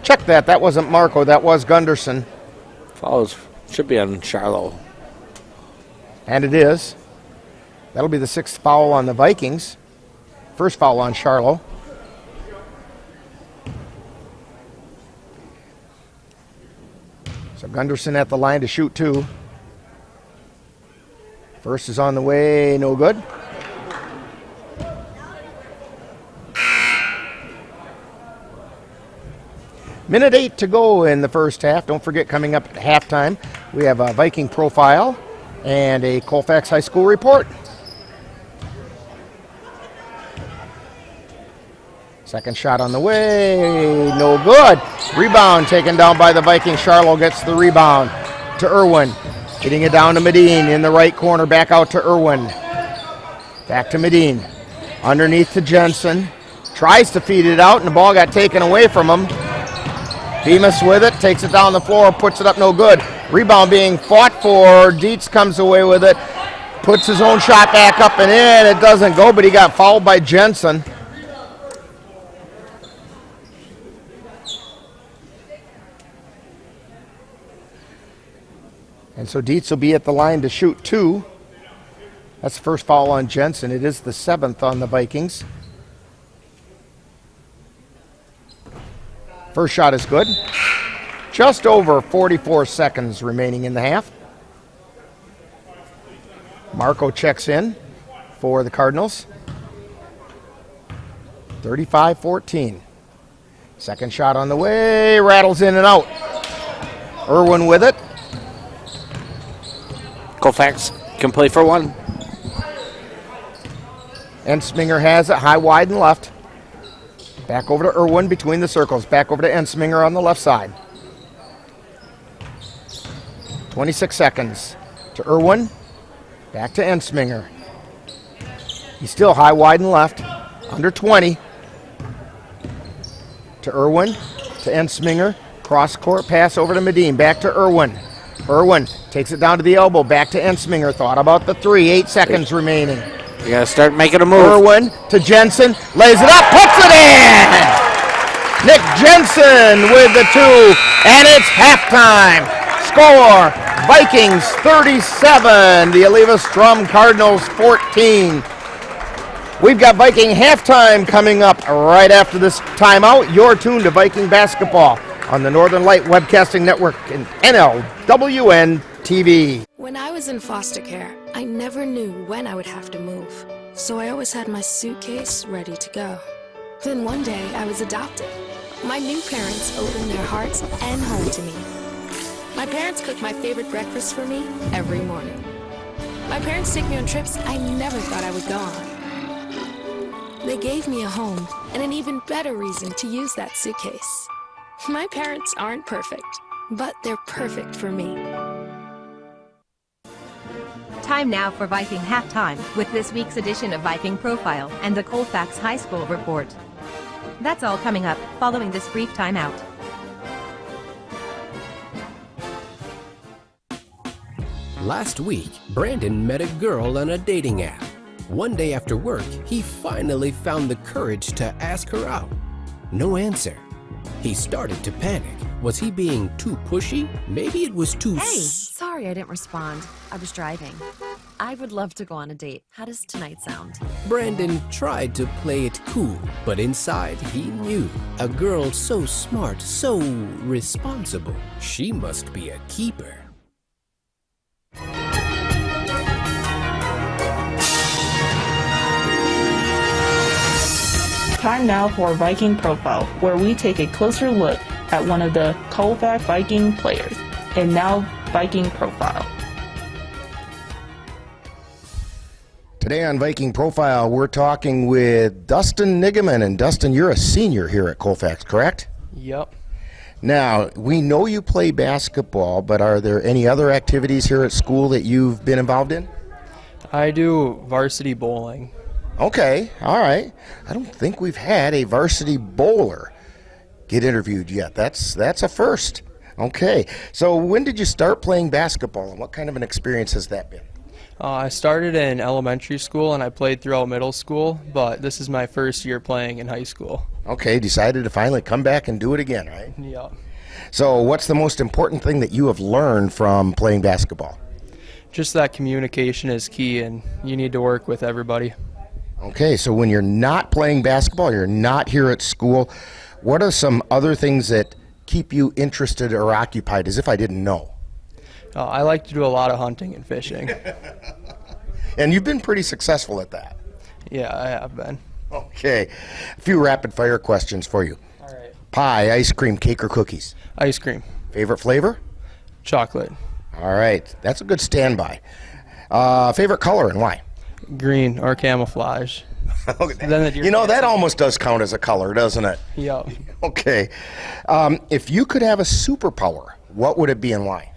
Check that, that wasn't Marco, that was Gunderson. Fouls should be on Charlo. And it is. That'll be the 6th foul on the Vikings. First foul on Charlo. So Gunderson at the line to shoot 2. First is on the way, no good. Minute 8 to go in the first half. Don't forget, coming up at halftime, we have a Viking profile and a Colfax High School report. Second shot on the way, no good. Rebound taken down by the Vikings. Charlo gets the rebound to Irwin. Getting it down to Medine in the right corner, back out to Irwin. Back to Medine. Underneath to Jensen. Tries to feed it out, and the ball got taken away from him. Bemis with it, takes it down the floor, puts it up, no good. Rebound being fought for. Dietz comes away with it. puts his own shot back up and in. It doesn't go, but he got fouled by Jensen. And so Dietz will be at the line to shoot 2. That's the first foul on Jensen. It is the 7th on the Vikings. First shot is good. Just over 44 seconds remaining in the half. Marco checks in for the Cardinals. 35-14. Second shot on the way. Rattles in and out. Irwin with it. Colfax can play for 1. Ensminger has it, high, wide, and left. Back over to Irwin between the circles. Back over to Ensminger on the left side. 26 seconds to Irwin. Back to Ensminger. He's still high, wide, and left. Under 20. To Irwin. To Ensminger. Cross-court pass over to Medine. Back to Irwin. Irwin takes it down to the elbow. Back to Ensminger. Thought about the 3. 8 seconds remaining. You got to start making a move. Irwin to Jensen. Lays it up. Puts it in! Nick Jensen with the 2. And it's halftime. Score, Vikings 37. The Eleva-Strum Cardinals 14. We've got Viking halftime coming up right after this timeout. You're tuned to Viking basketball on the Northern Light Webcasting Network and NLWN-TV. When I was in foster care, I never knew when I would have to move, so I always had my suitcase ready to go. Then one day, I was adopted. My new parents opened their hearts and home to me. My parents cook my favorite breakfast for me every morning. My parents take me on trips I never thought I would go on. They gave me a home and an even better reason to use that suitcase. My parents aren't perfect, but they're perfect for me. Time now for Viking Halftime with this week's edition of Viking Profile and the Colfax High School Report. That's all coming up following this brief timeout. Last week, Brandon met a girl on a dating app. One day after work, he finally found the courage to ask her out. No answer. He started to panic. Was he being too pushy? Maybe it was too... Hey, sorry I didn't respond. I was driving. I would love to go on a date. How does tonight sound? Brandon tried to play it cool, but inside he knew. A girl so smart, so responsible. She must be a keeper. Time now for Viking Profile, where we take a closer look at one of the Colfax Viking players. And now, Viking Profile. Today on Viking Profile, we're talking with Dustin Nigaman. And Dustin, you're a senior here at Colfax, correct? Yep. Now, we know you play basketball, but are there any other activities here at school that you've been involved in? I do varsity bowling. Okay, all right. I don't think we've had a varsity bowler get interviewed yet. That's a first. Okay, so when did you start playing basketball, and what kind of an experience has that been? I started in elementary school, and I played throughout middle school, but this is my first year playing in high school. Okay, decided to finally come back and do it again, right? Yeah. So what's the most important thing that you have learned from playing basketball? Just that communication is key, and you need to work with everybody. Okay, so when you're not playing basketball, you're not here at school, what are some other things that keep you interested or occupied, as if I didn't know? I like to do a lot of hunting and fishing. And you've been pretty successful at that. Yeah, I have been. Okay, a few rapid fire questions for you. All right. Pie, ice cream, cake, or cookies? Ice cream. Favorite flavor? Chocolate. All right, that's a good standby. Favorite color and why? Green or camouflage. You know, that almost does count as a color, doesn't it? Yeah. Okay. If you could have a superpower, what would it be and why?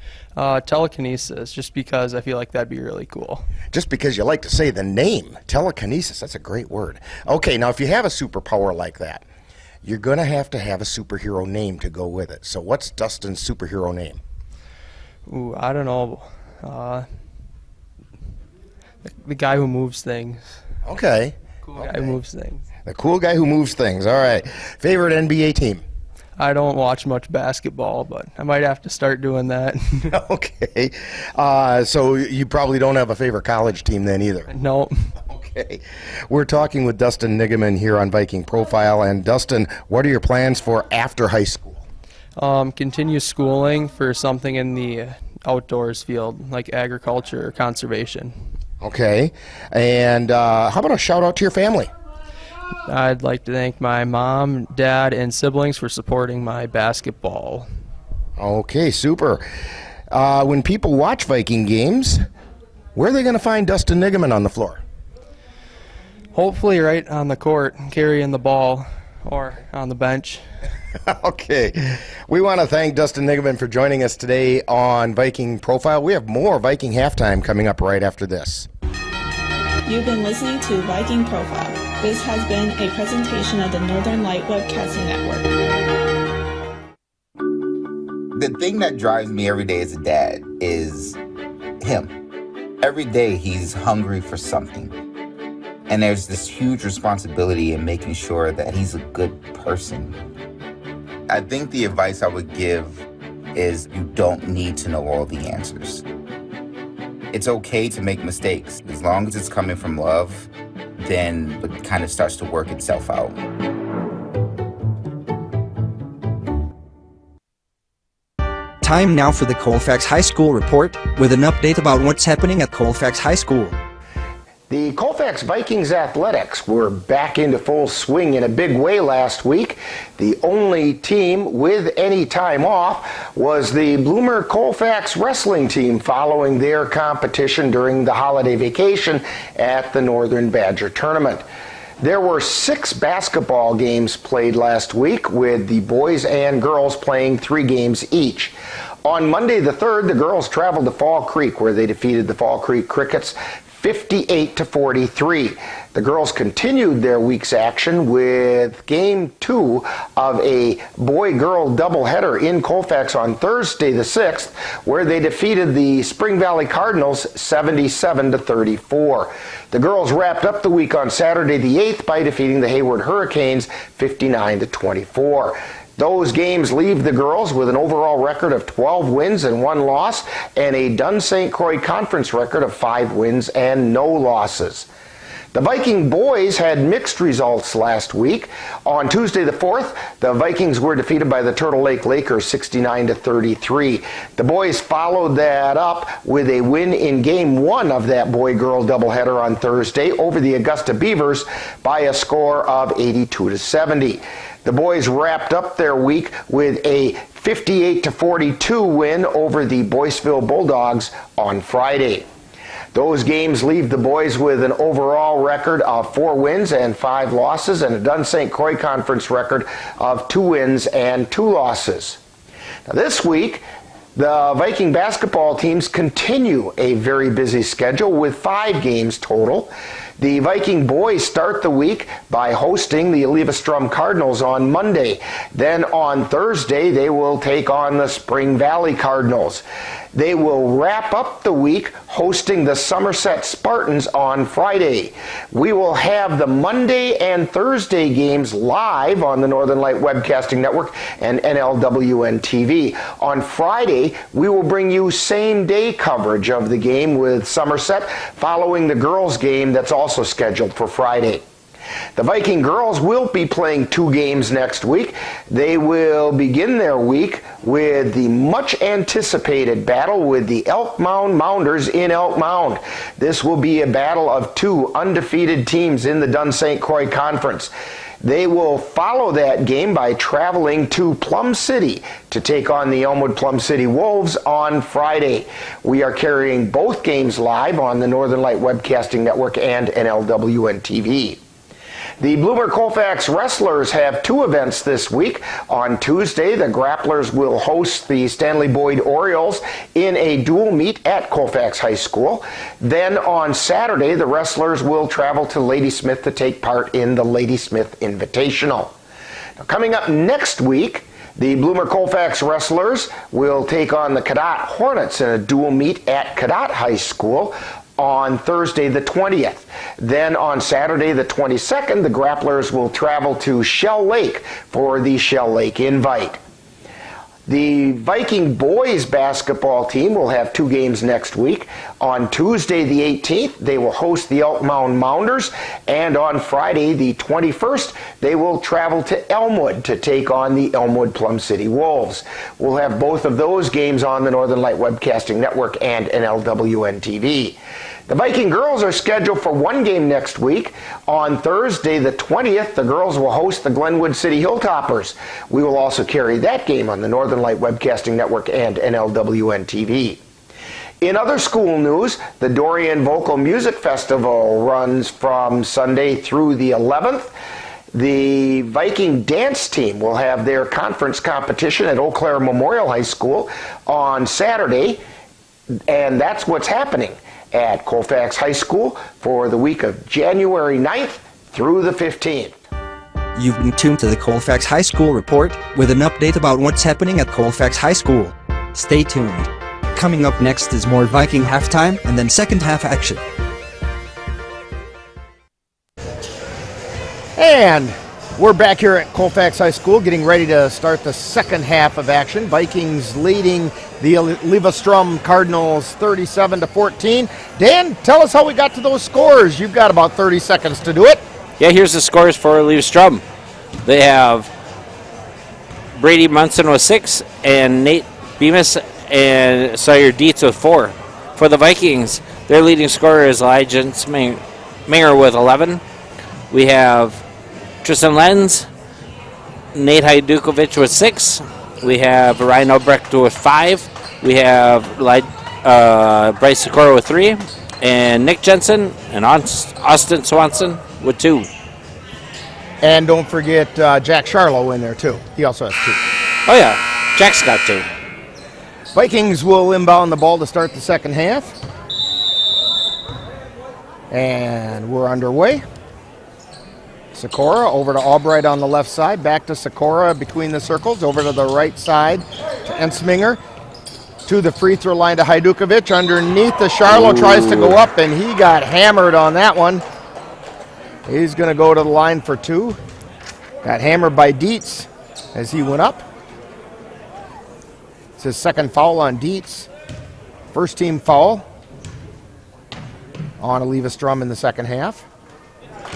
Telekinesis, just because I feel like that'd be really cool. Just because you like to say the name, telekinesis, that's a great word. Okay, now if you have a superpower like that, you're going to have a superhero name to go with it. So what's Dustin's superhero name? Ooh, I don't know. The guy who moves things. Okay. Cool guy who moves things. The cool guy who moves things. All right. Favorite NBA team? I don't watch much basketball, but I might have to start doing that. Okay. So you probably don't have a favorite college team then either? No. Okay. We're talking with Dustin Nigaman here on Viking Profile. And Dustin, what are your plans for after high school? Continue schooling for something in the outdoors field, like agriculture or conservation. Okay. And how about a shout out to your family? I'd like to thank my mom, dad, and siblings for supporting my basketball. Okay, super. When people watch Viking games, where are they going to find Dustin Nigaman on the floor? Hopefully right on the court, carrying the ball, or on the bench. Okay. We want to thank Dustin Nigaman for joining us today on Viking Profile. We have more Viking Halftime coming up right after this. You've been listening to Viking Profile. This has been a presentation of the Northern Light Webcasting Network. The thing that drives me every day as a dad is him. Every day he's hungry for something. And there's this huge responsibility in making sure that he's a good person. I think the advice I would give is you don't need to know all the answers. It's okay to make mistakes. As long as it's coming from love, then it kind of starts to work itself out. Time now for the Colfax High School report with an update about what's happening at Colfax High School. The Colfax Vikings athletics were back into full swing in a big way last week. The only team with any time off was the Bloomer Colfax wrestling team following their competition during the holiday vacation at the Northern Badger Tournament. There were 6 basketball games played last week, with the boys and girls playing 3 games each. On Monday the 3rd, the girls traveled to Fall Creek, where they defeated the Fall Creek Crickets 58-43. The girls continued their week's action with Game 2 of a boy-girl doubleheader in Colfax on Thursday the 6th, where they defeated the Spring Valley Cardinals 77-34. The girls wrapped up the week on Saturday the 8th by defeating the Hayward Hurricanes 59-24. Those games leave the girls with an overall record of 12 wins and 1 loss, and a Dunn St. Croix Conference record of 5 wins and no losses. The Viking boys had mixed results last week. On Tuesday the 4th, the Vikings were defeated by the Turtle Lake Lakers 69-33. The boys followed that up with a win in Game 1 of that boy-girl doubleheader on Thursday over the Augusta Beavers by a score of 82-70. The boys wrapped up their week with a 58-42 win over the Boyceville Bulldogs on Friday. Those games leave the boys with an overall record of 4 wins and 5 losses, and a Dunn St. Croix Conference record of 2 wins and 2 losses. Now this week, the Viking basketball teams continue a very busy schedule with 5 games total. The Viking boys start the week by hosting the Eleva-Strum Cardinals on Monday. Then on Thursday, they will take on the Spring Valley Cardinals. They will wrap up the week hosting the Somerset Spartans on Friday. We will have the Monday and Thursday games live on the Northern Light Webcasting Network and NLWN-TV. On Friday, we will bring you same-day coverage of the game with Somerset following the girls' game that's also scheduled for Friday. The Viking girls will be playing 2 games next week. They will begin their week with the much anticipated battle with the Elk Mound Mounders in Elk Mound. This will be a battle of 2 undefeated teams in the Dunn St. Croix Conference. They will follow that game by traveling to Plum City to take on the Elmwood Plum City Wolves on Friday. We are carrying both games live on the Northern Light Webcasting Network and NLWN-TV. The Bloomer Colfax Wrestlers have 2 events this week. On Tuesday, the Grapplers will host the Stanley Boyd Orioles in a dual meet at Colfax High School. Then on Saturday, the Wrestlers will travel to Ladysmith to take part in the Ladysmith Invitational. Now, coming up next week, the Bloomer Colfax Wrestlers will take on the Cadott Hornets in a dual meet at Cadott High School. on Thursday the 20th. Then on Saturday the 22nd, the Grapplers will travel to Shell Lake for the Shell Lake Invite. The Viking Boys Basketball team will have 2 games next week. On Tuesday the 18th, they will host the Elk Mound Mounders, and on Friday the 21st, they will travel to Elmwood to take on the Elmwood Plum City Wolves. We'll have both of those games on the Northern Light Webcasting Network and NLWN-TV. The Viking girls are scheduled for 1 game next week. On Thursday the 20th, the girls will host the Glenwood City Hilltoppers. We will also carry that game on the Northern Light Webcasting Network and NLWN-TV. In other school news, the Dorian Vocal Music Festival runs from Sunday through the 11th. The Viking dance team will have their conference competition at Eau Claire Memorial High School on Saturday, and that's what's happening at Colfax High School for the week of January 9th through the 15th. You've been tuned to the Colfax High School Report with an update about what's happening at Colfax High School. Stay tuned. Coming up next is more Viking halftime and then second half action. And we're back here at Colfax High School getting ready to start the second half of action. Vikings leading the Eleva-Strum Cardinals 37-14. Dan, tell us how we got to those scores. You've got about 30 seconds to do it. Yeah, here's the scores for Eleva-Strum. They have Brady Munson with 6 and Nate Bemis and Sawyer Dietz with 4. For the Vikings, their leading scorer is Elijah Minger with 11. We have Tristan Lenz, Nate Hajdukovic with 6. We have Ryan Obrecht with 5. We have Bryce Sikora with 3. And Nick Jensen and Austin Swanson with 2. And don't forget Jack Charlo in there, too. He also has 2. Oh, yeah. Jack's got 2. Vikings will inbound the ball to start the second half. And we're underway. Sikora over to Albright on the left side. Back to Sikora between the circles. Over to the right side to Ensminger. To the free throw line to Hajdukovic. Underneath the Charlo tries to go up, and he got hammered on that one. He's going to go to the line for 2. Got hammered by Dietz as he went up. It's his second foul on Dietz. First team foul on Eleva-Strum in the second half.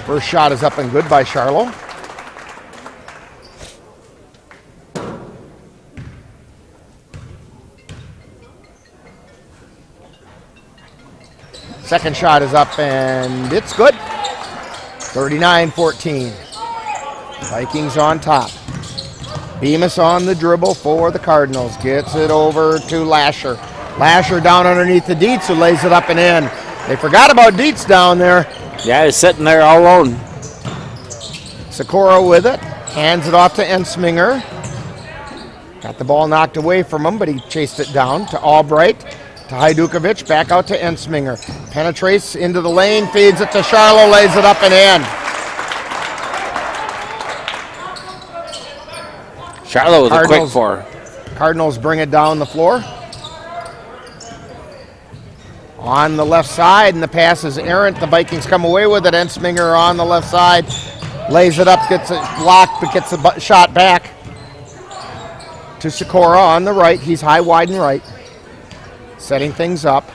First shot is up and good by Charlo. Second shot is up and it's good. 39-14. Vikings on top. Bemis on the dribble for the Cardinals. Gets it over to Lasher. Lasher down underneath the Dietz, who lays it up and in. They forgot about Dietz down there. Yeah, he's sitting there all alone. Sikora with it. Hands it off to Ensminger. Got the ball knocked away from him, but he chased it down to Albright. To Hajdukovic. Back out to Ensminger. Penetrates into the lane. Feeds it to Charlo. Lays it up and in. Charlo with a quick 4. Cardinals bring it down the floor. On the left side, and the pass is errant. The Vikings come away with it. Ensminger on the left side. Lays it up, gets it blocked, but gets the shot back. To Sikora on the right. He's high, wide, and right. Setting things up.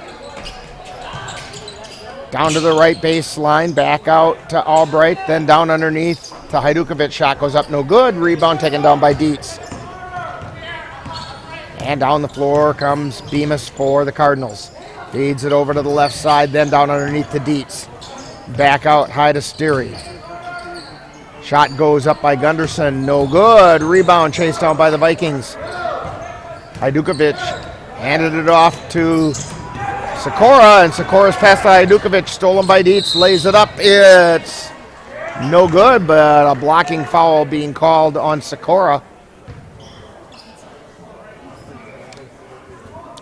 Down to the right baseline. Back out to Albright. Then down underneath to Hajdukovic. Shot goes up, no good. Rebound taken down by Dietz. And down the floor comes Bemis for the Cardinals. Feeds it over to the left side, then down underneath to Dietz. Back out high to Steary. Shot goes up by Gunderson, no good. Rebound chased down by the Vikings. Hajdukovic handed it off to Sikora, and Sikora's pass to Hajdukovic, stolen by Dietz, lays it up. It's no good, but a blocking foul being called on Sikora.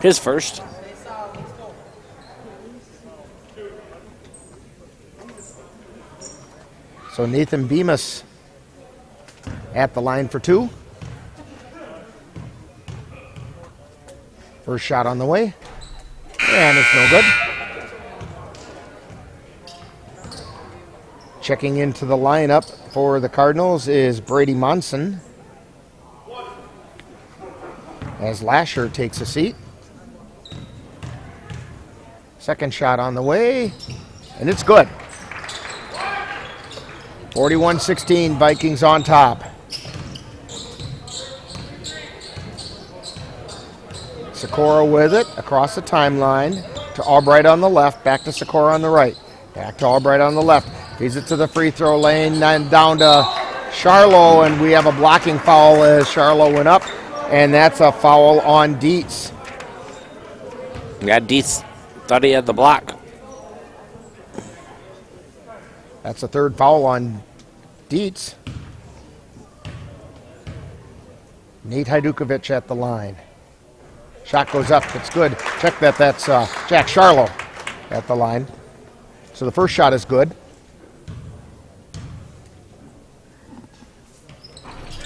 His first. So Nathan Bemis at the line for 2. First shot on the way. And it's no good. Checking into the lineup for the Cardinals is Brady Monson, as Lasher takes a seat. Second shot on the way, and it's good. 41-16, Vikings on top. Sikora with it across the timeline to Albright on the left, back to Sikora on the right. Back to Albright on the left. Feeds it to the free throw lane, then down to Charlo, and we have a blocking foul as Charlo went up, and that's a foul on Dietz. Yeah, Dietz thought he had the block. That's the third foul on Dietz. Nate Hajdukovic at the line. Shot goes up, it's good. Check that, that's Jack Charlo at the line. So the first shot is good.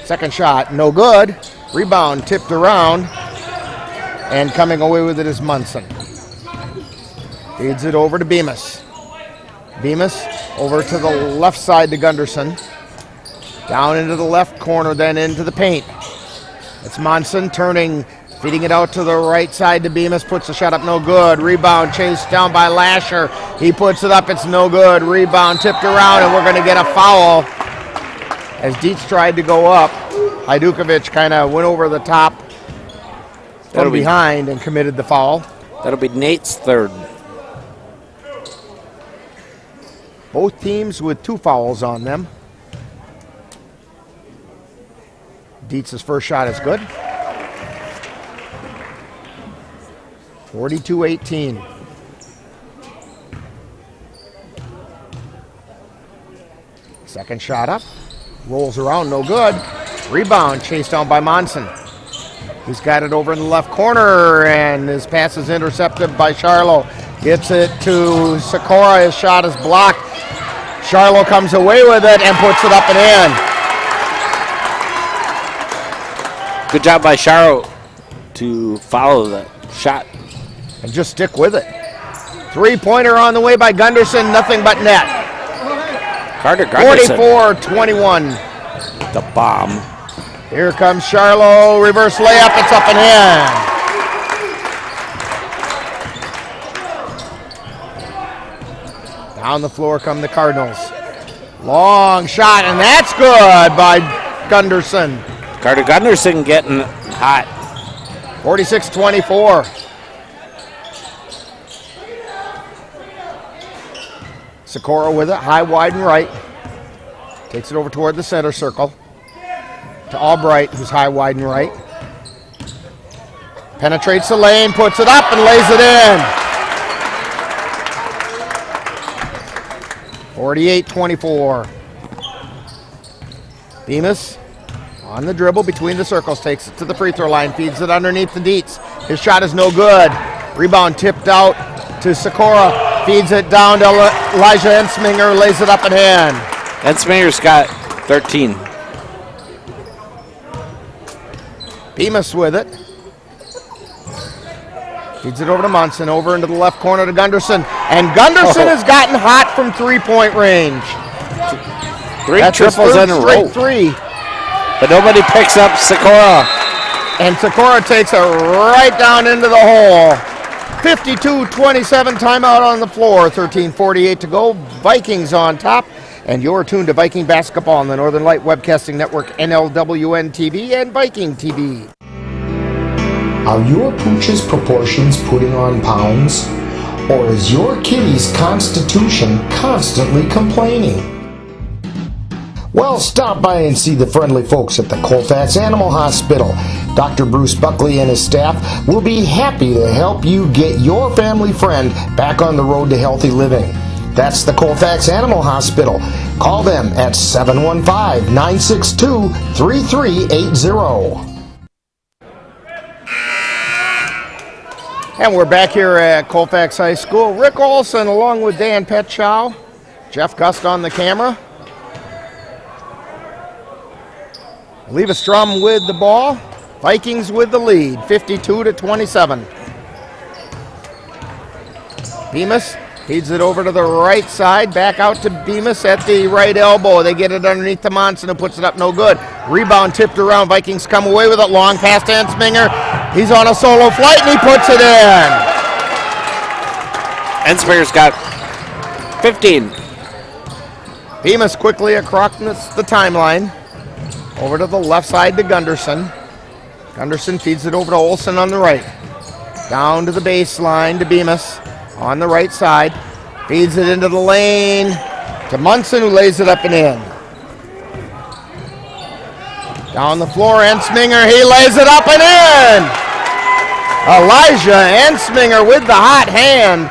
Second shot, no good. Rebound tipped around, and coming away with it is Munson. Feeds it over to Bemis. Bemis over to the left side to Gunderson. Down into the left corner, then into the paint. It's Monson turning, feeding it out to the right side to Bemis. Puts the shot up, no good. Rebound chased down by Lasher. He puts it up, it's no good. Rebound tipped around, and we're going to get a foul. As Dietz tried to go up, Hajdukovic kind of went over the top from behind and committed the foul. That'll be Nate's third. Both teams with 2 fouls on them. Dietz's first shot is good. 42-18. Second shot up. Rolls around, no good. Rebound chased down by Monson. He's got it over in the left corner, and his pass is intercepted by Charlo. Gets it to Sikora. His shot is blocked. Charlo comes away with it and puts it up and in. Good job by Charlo to follow the shot. And just stick with it. 3-pointer on the way by Gunderson, nothing but net. Carter Gunderson. 44-21. The bomb. Here comes Charlo, reverse layup, it's up and in. Down the floor come the Cardinals. Long shot, and that's good by Gunderson. Carter Gunderson getting hot. 46-24. Sikora with it, high, wide, and right. Takes it over toward the center circle. To Albright, who's high, wide, and right. Penetrates the lane, puts it up, and lays it in. 48-24. Bemis on the dribble between the circles, takes it to the free throw line, feeds it underneath the Dietz. His shot is no good. Rebound tipped out to Sikora. Feeds it down to Elijah Ensminger, lays it up and in. Ensminger's got 13. Bemis with it. Feeds it over to Monson, over into the left corner to Gunderson. And Gunderson has gotten hot from 3-point range. 3 That's triples in a row. 3. But nobody picks up Sikora. And Sikora takes it right down into the hole. 52-27, timeout on the floor. 13:48 to go. Vikings on top. And you're tuned to Viking Basketball on the Northern Light Webcasting Network, NLWN-TV, and Viking TV. Are your pooch's proportions putting on pounds? Or is your kitty's constitution constantly complaining? Well, stop by and see the friendly folks at the Colfax Animal Hospital. Dr. Bruce Buckley and his staff will be happy to help you get your family friend back on the road to healthy living. That's the Colfax Animal Hospital. Call them at 715-962-3380. And we're back here at Colfax High School. Rick Olson along with Dan Petchow. Jeff Gust on the camera. Eleva-Strum with the ball. Vikings with the lead, 52-27. Bemis Feeds it over to the right side, back out to Bemis at the right elbow. They get it underneath to Monson, who puts it up, no good. Rebound tipped around, Vikings come away with it, long pass to Ensminger. He's on a solo flight and he puts it in. Ensminger's got 15. Bemis quickly across the timeline. Over to the left side to Gunderson. Gunderson feeds it over to Olsen on the right. Down to the baseline to Bemis. On the right side, feeds it into the lane to Munson, who lays it up and in. Down the floor, Ensminger, he lays it up and in. Elijah Ensminger with the hot hand.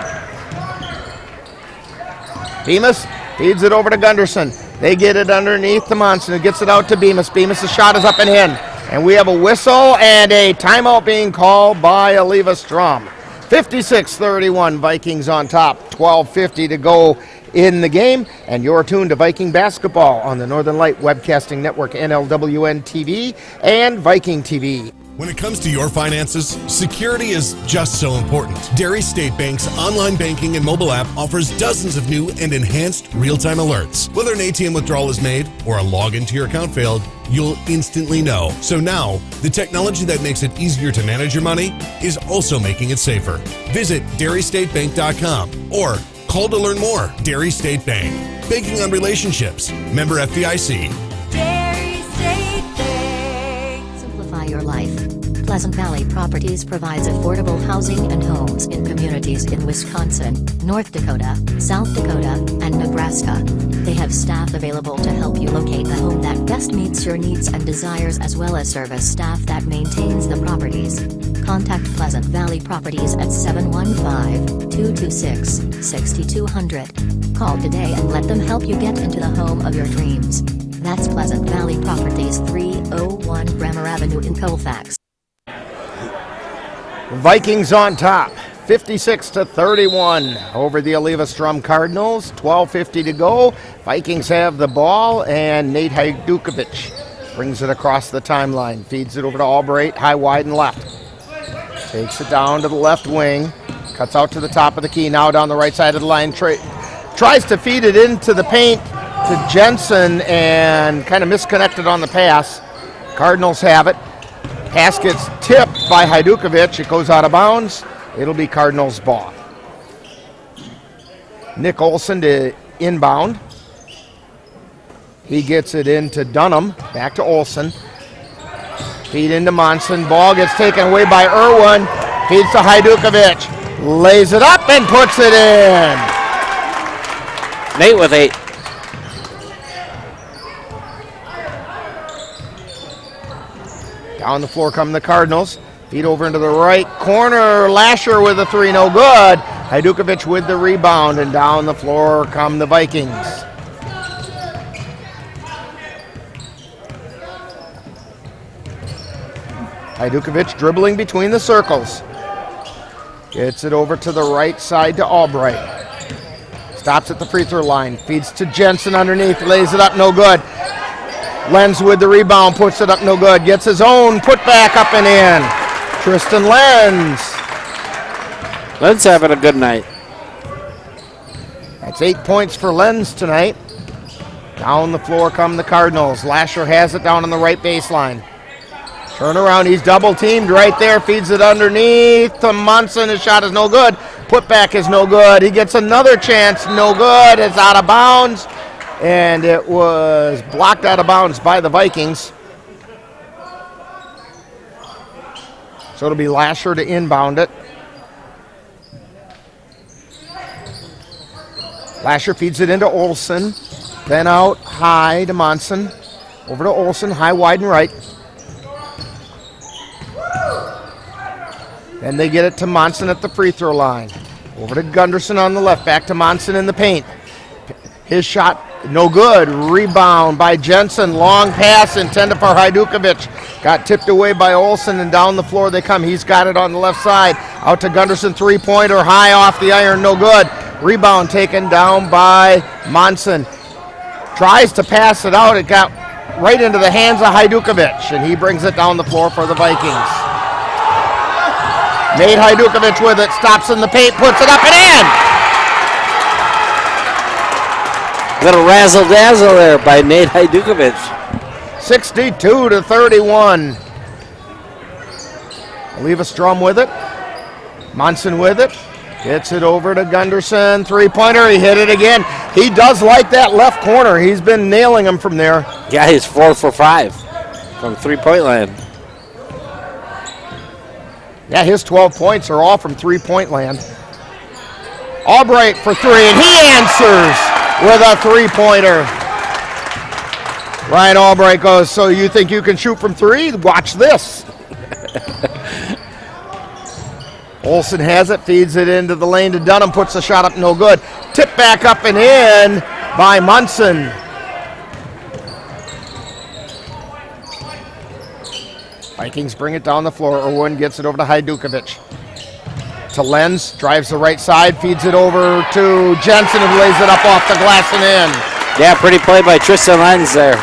Bemis feeds it over to Gunderson. They get it underneath to Munson, who gets it out to Bemis. Bemis' shot is up and in. And we have a whistle and a timeout being called by Eleva-Strum. 56-31, Vikings on top, 12:50 to go in the game, and you're tuned to Viking Basketball on the Northern Light Webcasting Network, NLWN-TV, and Viking TV. When it comes to your finances, security is just so important. Dairy State Bank's online banking and mobile app offers dozens of new and enhanced real-time alerts. Whether an ATM withdrawal is made or a login to your account failed, you'll instantly know. So now, the technology that makes it easier to manage your money is also making it safer. Visit dairystatebank.com or call to learn more. Dairy State Bank. Banking on relationships. Member FDIC. Dairy State Bank. Simplify your life. Pleasant Valley Properties provides affordable housing and homes in communities in Wisconsin, North Dakota, South Dakota, and Nebraska. They have staff available to help you locate the home that best meets your needs and desires, as well as service staff that maintains the properties. Contact Pleasant Valley Properties at 715-226-6200. Call today and let them help you get into the home of your dreams. That's Pleasant Valley Properties, 301 Bremer Avenue in Colfax. Vikings on top, 56-31 over the Eleva-Strum Cardinals, 12:50 to go. Vikings have the ball, and Nate Hajdukovic brings it across the timeline, feeds it over to Albright, high, wide, and left. Takes it down to the left wing, cuts out to the top of the key, now down the right side of the line, tries to feed it into the paint to Jensen and kind of misconnected on the pass. Cardinals have it. Pass gets tipped by Hajdukovic. It goes out of bounds. It'll be Cardinals' ball. Nick Olsen to inbound. He gets it into Dunham. Back to Olsen. Feed into Monson. Ball gets taken away by Irwin. Feeds to Hajdukovic. Lays it up and puts it in. Nate with 8. Down the floor come the Cardinals. Feed over into the right corner. Lasher with a 3, no good. Hajdukovic with the rebound, and down the floor come the Vikings. Hajdukovic dribbling between the circles. Gets it over to the right side to Albright. Stops at the free throw line. Feeds to Jensen underneath. Lays it up, no good. Lenz with the rebound, puts it up, no good. Gets his own putback up and in. Tristan Lenz. Lenz having a good night. That's 8 points for Lenz tonight. Down the floor come the Cardinals. Lasher has it down on the right baseline. Turn around, he's double teamed right there. Feeds it underneath to Munson. His shot is no good. Putback is no good. He gets another chance, no good. It's out of bounds. And it was blocked out of bounds by the Vikings. So it'll be Lasher to inbound it. Lasher feeds it into Olsen. Then out high to Monson. Over to Olsen, high, wide, and right. Then they get it to Monson at the free throw line. Over to Gunderson on the left. Back to Monson in the paint. His shot, no good. Rebound by Jensen. Long pass intended for Hajdukovic. Got tipped away by Olsen, and down the floor they come. He's got it on the left side. Out to Gunderson, three-pointer, high off the iron, no good. Rebound taken down by Monson. Tries to pass it out. It got right into the hands of Hajdukovic, and he brings it down the floor for the Vikings. Nate Hajdukovic with it, stops in the paint, puts it up and in. Little razzle-dazzle there by Nate Hajdukovic. 62-31. Eleva-Strum with it. Monson with it. Gets it over to Gunderson. Three-pointer. He hit it again. He does like that left corner. He's been nailing them from there. Yeah, he's 4 for 5 from three-point land. Yeah, his 12 points are all from three-point land. Albright for three, and he answers with a three-pointer. Ryan Albright goes, so you think you can shoot from three? Watch this. Olsen has it, feeds it into the lane to Dunham, puts the shot up, no good. Tip back up and in by Munson. Vikings bring it down the floor. Irwin gets it over to Hajdukovic. To Lenz, drives the right side, feeds it over to Jensen, who lays it up off the glass and in. Yeah, pretty play by Tristan Lenz there.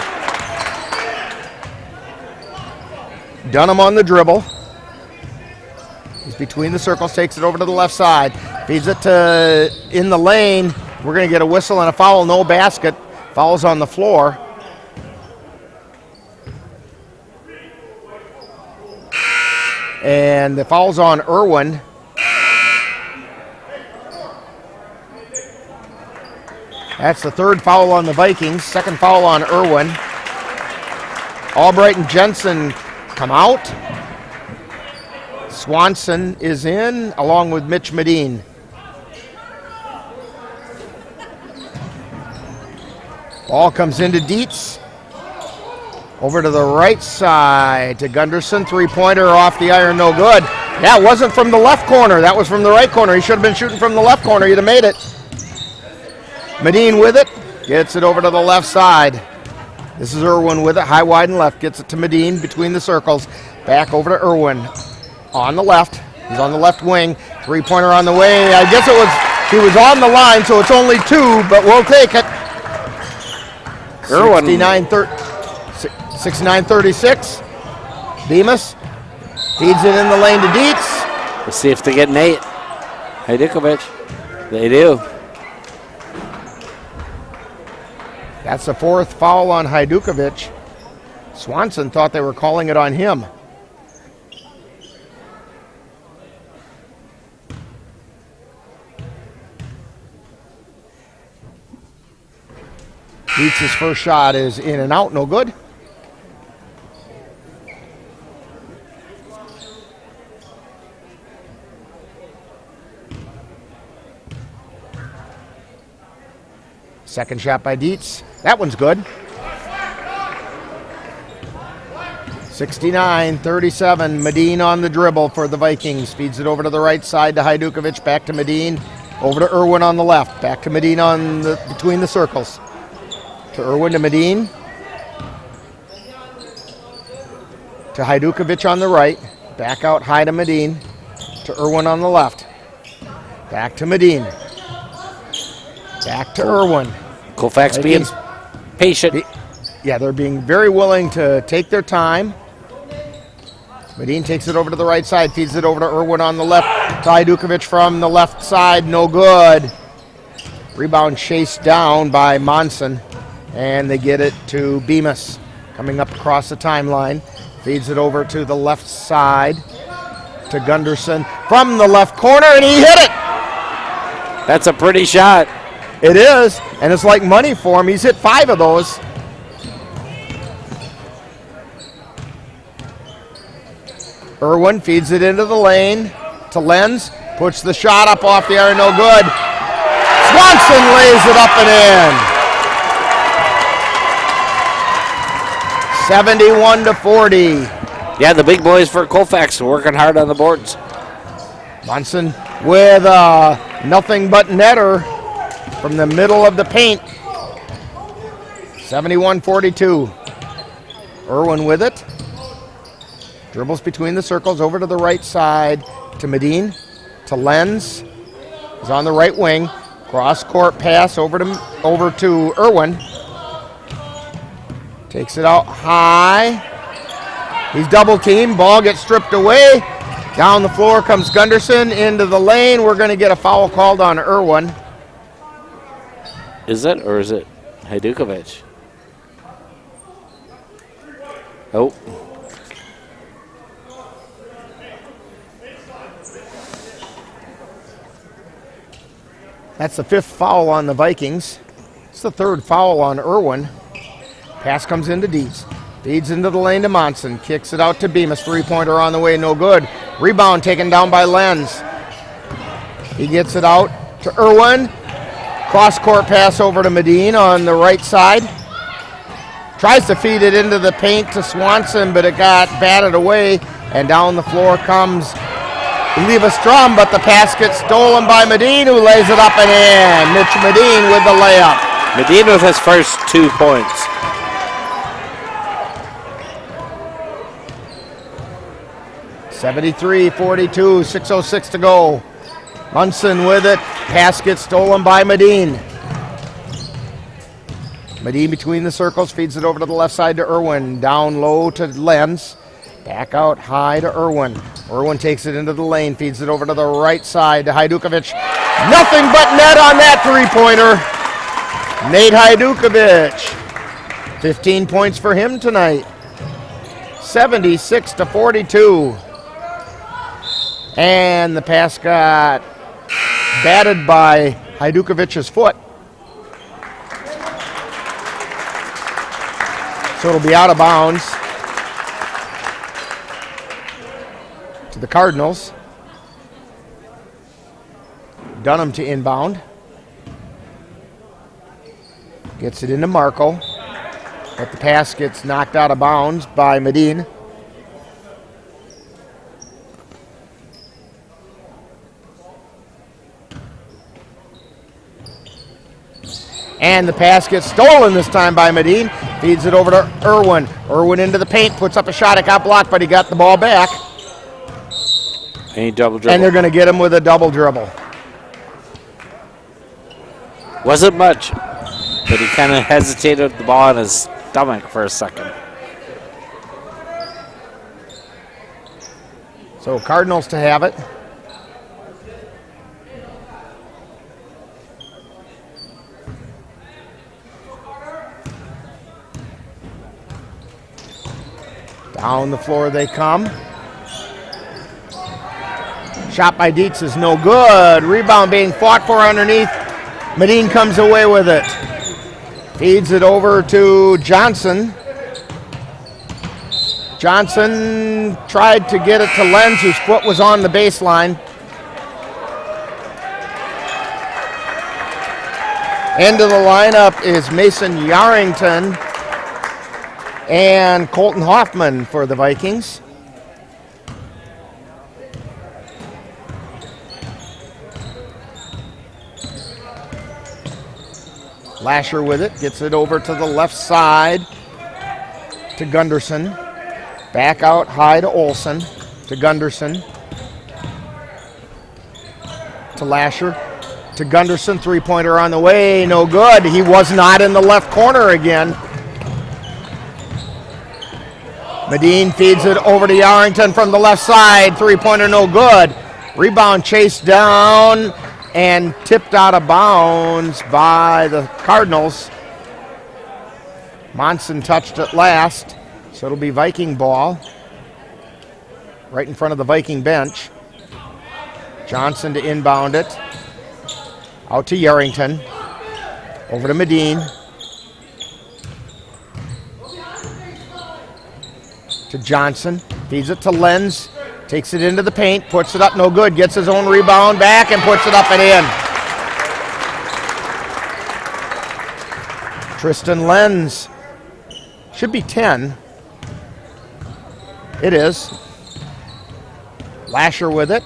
Dunham on the dribble. He's between the circles, takes it over to the left side, feeds it to in the lane. We're going to get a whistle and a foul, no basket. Foul's on the floor. And the foul's on Irwin. That's the third foul on the Vikings. Second foul on Irwin. Albright and Jensen come out. Swanson is in, along with Mitch Medine. Ball comes into Dietz. Over to the right side to Gunderson. Three-pointer off the iron, no good. Yeah, it wasn't from the left corner. That was from the right corner. He should have been shooting from the left corner. He'd have made it. Medine with it. Gets it over to the left side. This is Irwin with it. High, wide, and left. Gets it to Medine between the circles. Back over to Irwin. On the left. He's on the left wing. Three-pointer on the way. I guess he was on the line, so it's only two, but we'll take it. Irwin. 69-36. Bemis feeds it in the lane to Dietz. Let's see if they get Nate Hajdukovic. They do. That's the fourth foul on Hajdukovic. Swanson thought they were calling it on him. Dietz's first shot is in and out, no good. Second shot by Dietz. That one's good. 69-37. Medine on the dribble for the Vikings. Feeds it over to the right side to Hajdukovic. Back to Medine. Over to Irwin on the left. Back to Medine on the between the circles. To Irwin to Medine. To Hajdukovic on the right. Back out high to Medine. To Irwin on the left. Back to Medine. Back to Irwin. Colfax being patient. Yeah, they're being very willing to take their time. Medine takes it over to the right side, feeds it over to Irwin on the left. To Hajdukovic from the left side, no good. Rebound chased down by Monson, and they get it to Bemis. Coming up across the timeline, feeds it over to the left side to Gunderson from the left corner, and he hit it. That's a pretty shot. It is, and it's like money for him. He's hit 5 of those. Irwin feeds it into the lane to Lenz. Puts the shot up off the iron, no good. Swanson lays it up and in. 71-40. Yeah, the big boys for Colfax working hard on the boards. Monson with nothing but netter from the middle of the paint. 71-42. Irwin with it. Dribbles between the circles over to the right side to Medine. To Lenz. He's on the right wing. Cross court pass over to Irwin. Takes it out high. He's double teamed. Ball gets stripped away. Down the floor comes Gunderson into the lane. We're going to get a foul called on Irwin. Is it or is it? Hajdukovic. Oh. That's the 5th foul on the Vikings. It's the 3rd foul on Irwin. Pass comes into Dietz. Feeds into the lane to Monson. Kicks it out to Bemis. 3-pointer on the way, no good. Rebound taken down by Lenz. He gets it out to Irwin. Cross-court pass over to Medine on the right side. Tries to feed it into the paint to Swanson, but it got batted away. And down the floor comes Eleva-Strum, but the pass gets stolen by Medine, who lays it up and in. Mitch Medine with the layup. Medine with his first 2 points. (73-42), 6:06 to go. Munson with it. Pass gets stolen by Medine. Medine between the circles, feeds it over to the left side to Irwin. Down low to Lenz. Back out high to Irwin. Irwin takes it into the lane, feeds it over to the right side to Hajdukovic. Nothing but net on that 3-pointer. Nate Hajdukovic. 15 points for him tonight. 76-42. And the pass got batted by Hajdukovic's foot. So it'll be out of bounds to the Cardinals. Dunham to inbound. Gets it into Marco. But the pass gets knocked out of bounds by Medine. And the pass gets stolen this time by Medine. Feeds it over to Irwin. Irwin into the paint, puts up a shot. It got blocked, but he got the ball back. And double dribble. And they're going to get him with a double dribble. Wasn't much, but he kind of hesitated with the ball on his stomach for a second. So Cardinals to have it. Down the floor they come. Shot by Dietz is no good. Rebound being fought for underneath. Medine comes away with it. Feeds it over to Johnson. Johnson tried to get it to Lenz, whose foot was on the baseline. End of the lineup is Mason Yarrington and Colton Hoffman for the Vikings. Lasher with it, gets it over to the left side to Gunderson. Back out high to Olsen, to Gunderson. To Lasher, to Gunderson, 3-pointer on the way, no good. He was not in the left corner again. Medine feeds it over to Yarrington from the left side. 3-pointer, no good. Rebound chased down and tipped out of bounds by the Cardinals. Monson touched it last, so it'll be Viking ball. Right in front of the Viking bench. Johnson to inbound it. Out to Yarrington. Over to Medine. To Johnson, feeds it to Lenz, takes it into the paint, puts it up, no good, gets his own rebound back and puts it up and in. Tristan Lenz, should be 10. It is. Lasher with it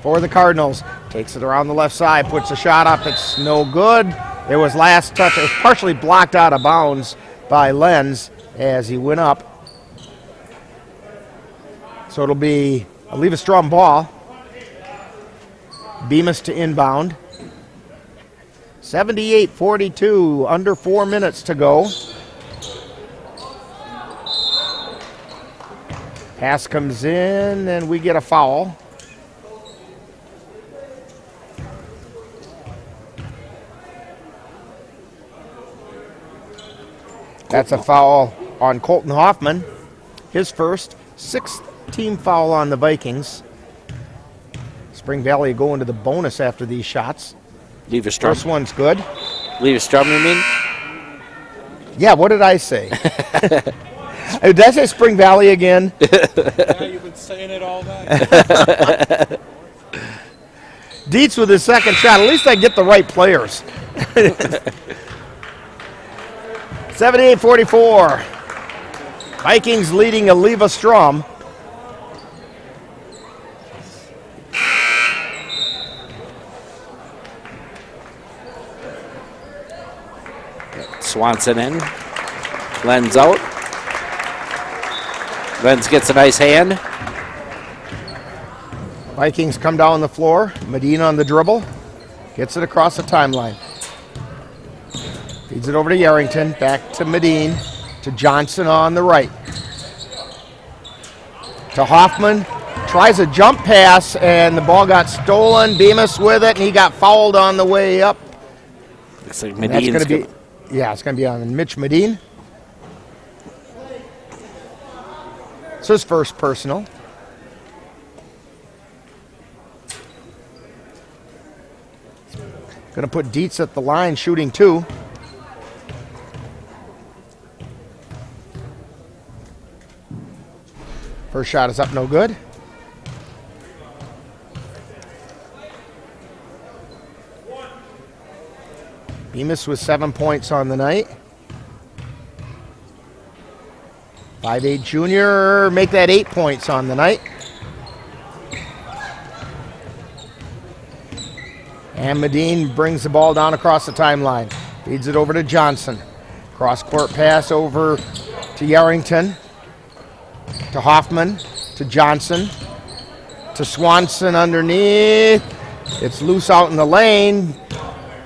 for the Cardinals, takes it around the left side, puts a shot up, it's no good. It was last touch, it was partially blocked out of bounds by Lenz as he went up. So it'll be Eleva-Strum ball. Bemis to inbound. 78-42, under 4 minutes to go. Pass comes in and we get a foul. That's a foul on Colton Hoffman. His first, 6th team foul on the Vikings. Spring Valley going to the bonus after these shots. Eleva-Strum. First one's good. Eleva-Strum, you mean? Yeah, what did I say? Did I say Spring Valley again? Yeah, you've been saying it all night. Dietz with his second shot. At least I get the right players. 78-44. Vikings leading Eleva-Strum. Swanson in. Lenz out. Lenz gets a nice hand. Vikings come down the floor. Medina on the dribble. Gets it across the timeline. Feeds it over to Yarrington. Back to Medina. To Johnson on the right. To Hoffman. Tries a jump pass, and the ball got stolen. Bemis with it, and he got fouled on the way up. Looks like Medina's going to be... Yeah, it's going to be on Mitch Medina. It's his first personal. Going to put Dietz at the line, shooting 2. First shot is up, no good. Bemis with 7 points on the night. 5'8" junior, make that 8 points on the night. And Medina brings the ball down across the timeline. Feeds it over to Johnson. Cross-court pass over to Yarrington. To Hoffman. To Johnson. To Swanson underneath. It's loose out in the lane.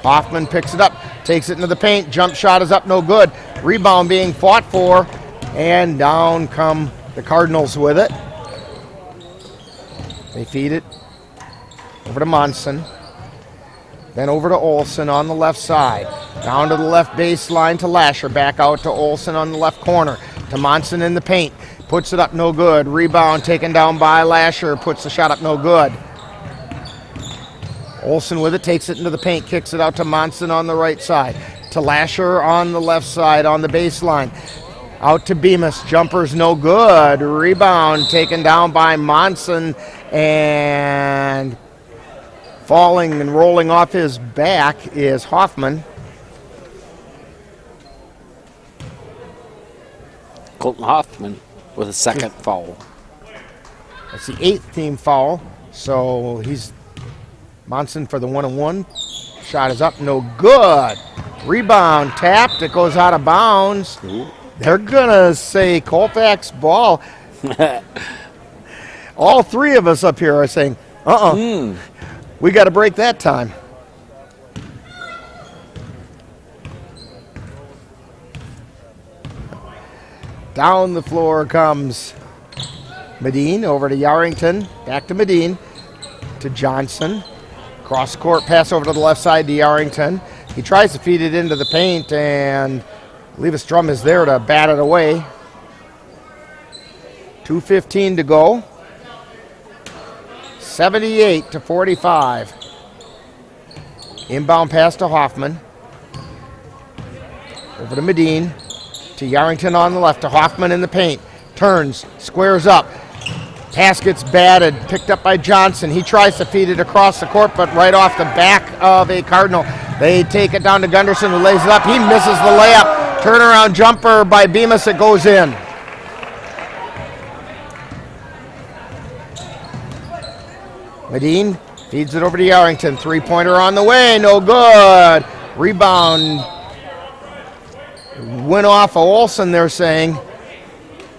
Hoffman picks it up, takes it into the paint. Jump shot is up, no good. Rebound being fought for, and down come the Cardinals with it. They feed it over to Monson. Then over to Olsen on the left side. Down to the left baseline to Lasher. Back out to Olsen on the left corner. To Monson in the paint. Puts it up, no good. Rebound taken down by Lasher. Puts the shot up, no good. Olsen with it, takes it into the paint, kicks it out to Monson on the right side. To Lasher on the left side on the baseline. Out to Bemis, jumper's no good. Rebound taken down by Monson, and falling and rolling off his back is Hoffman. Colton Hoffman with a second foul. That's the 8th team foul, so he's Monson for the 1-and-1. Shot is up, no good. Rebound tapped, it goes out of bounds. Ooh. They're gonna say Colfax ball. All 3 of us up here are saying, we got to break that time. Down the floor comes Medina over to Yarrington. Back to Medina. To Johnson. Cross-court pass over to the left side to Yarrington. He tries to feed it into the paint, and Eleva-Strum is there to bat it away. 2:15 to go. 78-45. Inbound pass to Hoffman. Over to Medina. To Yarrington on the left. To Hoffman in the paint. Turns. Squares up. Pass gets batted. Picked up by Johnson. He tries to feed it across the court, but right off the back of a Cardinal. They take it down to Gunderson, who lays it up. He misses the layup. Turnaround jumper by Bemis. It goes in. Medina feeds it over to Yarrington. 3-pointer on the way. No good. Rebound went off of Olsen, they're saying,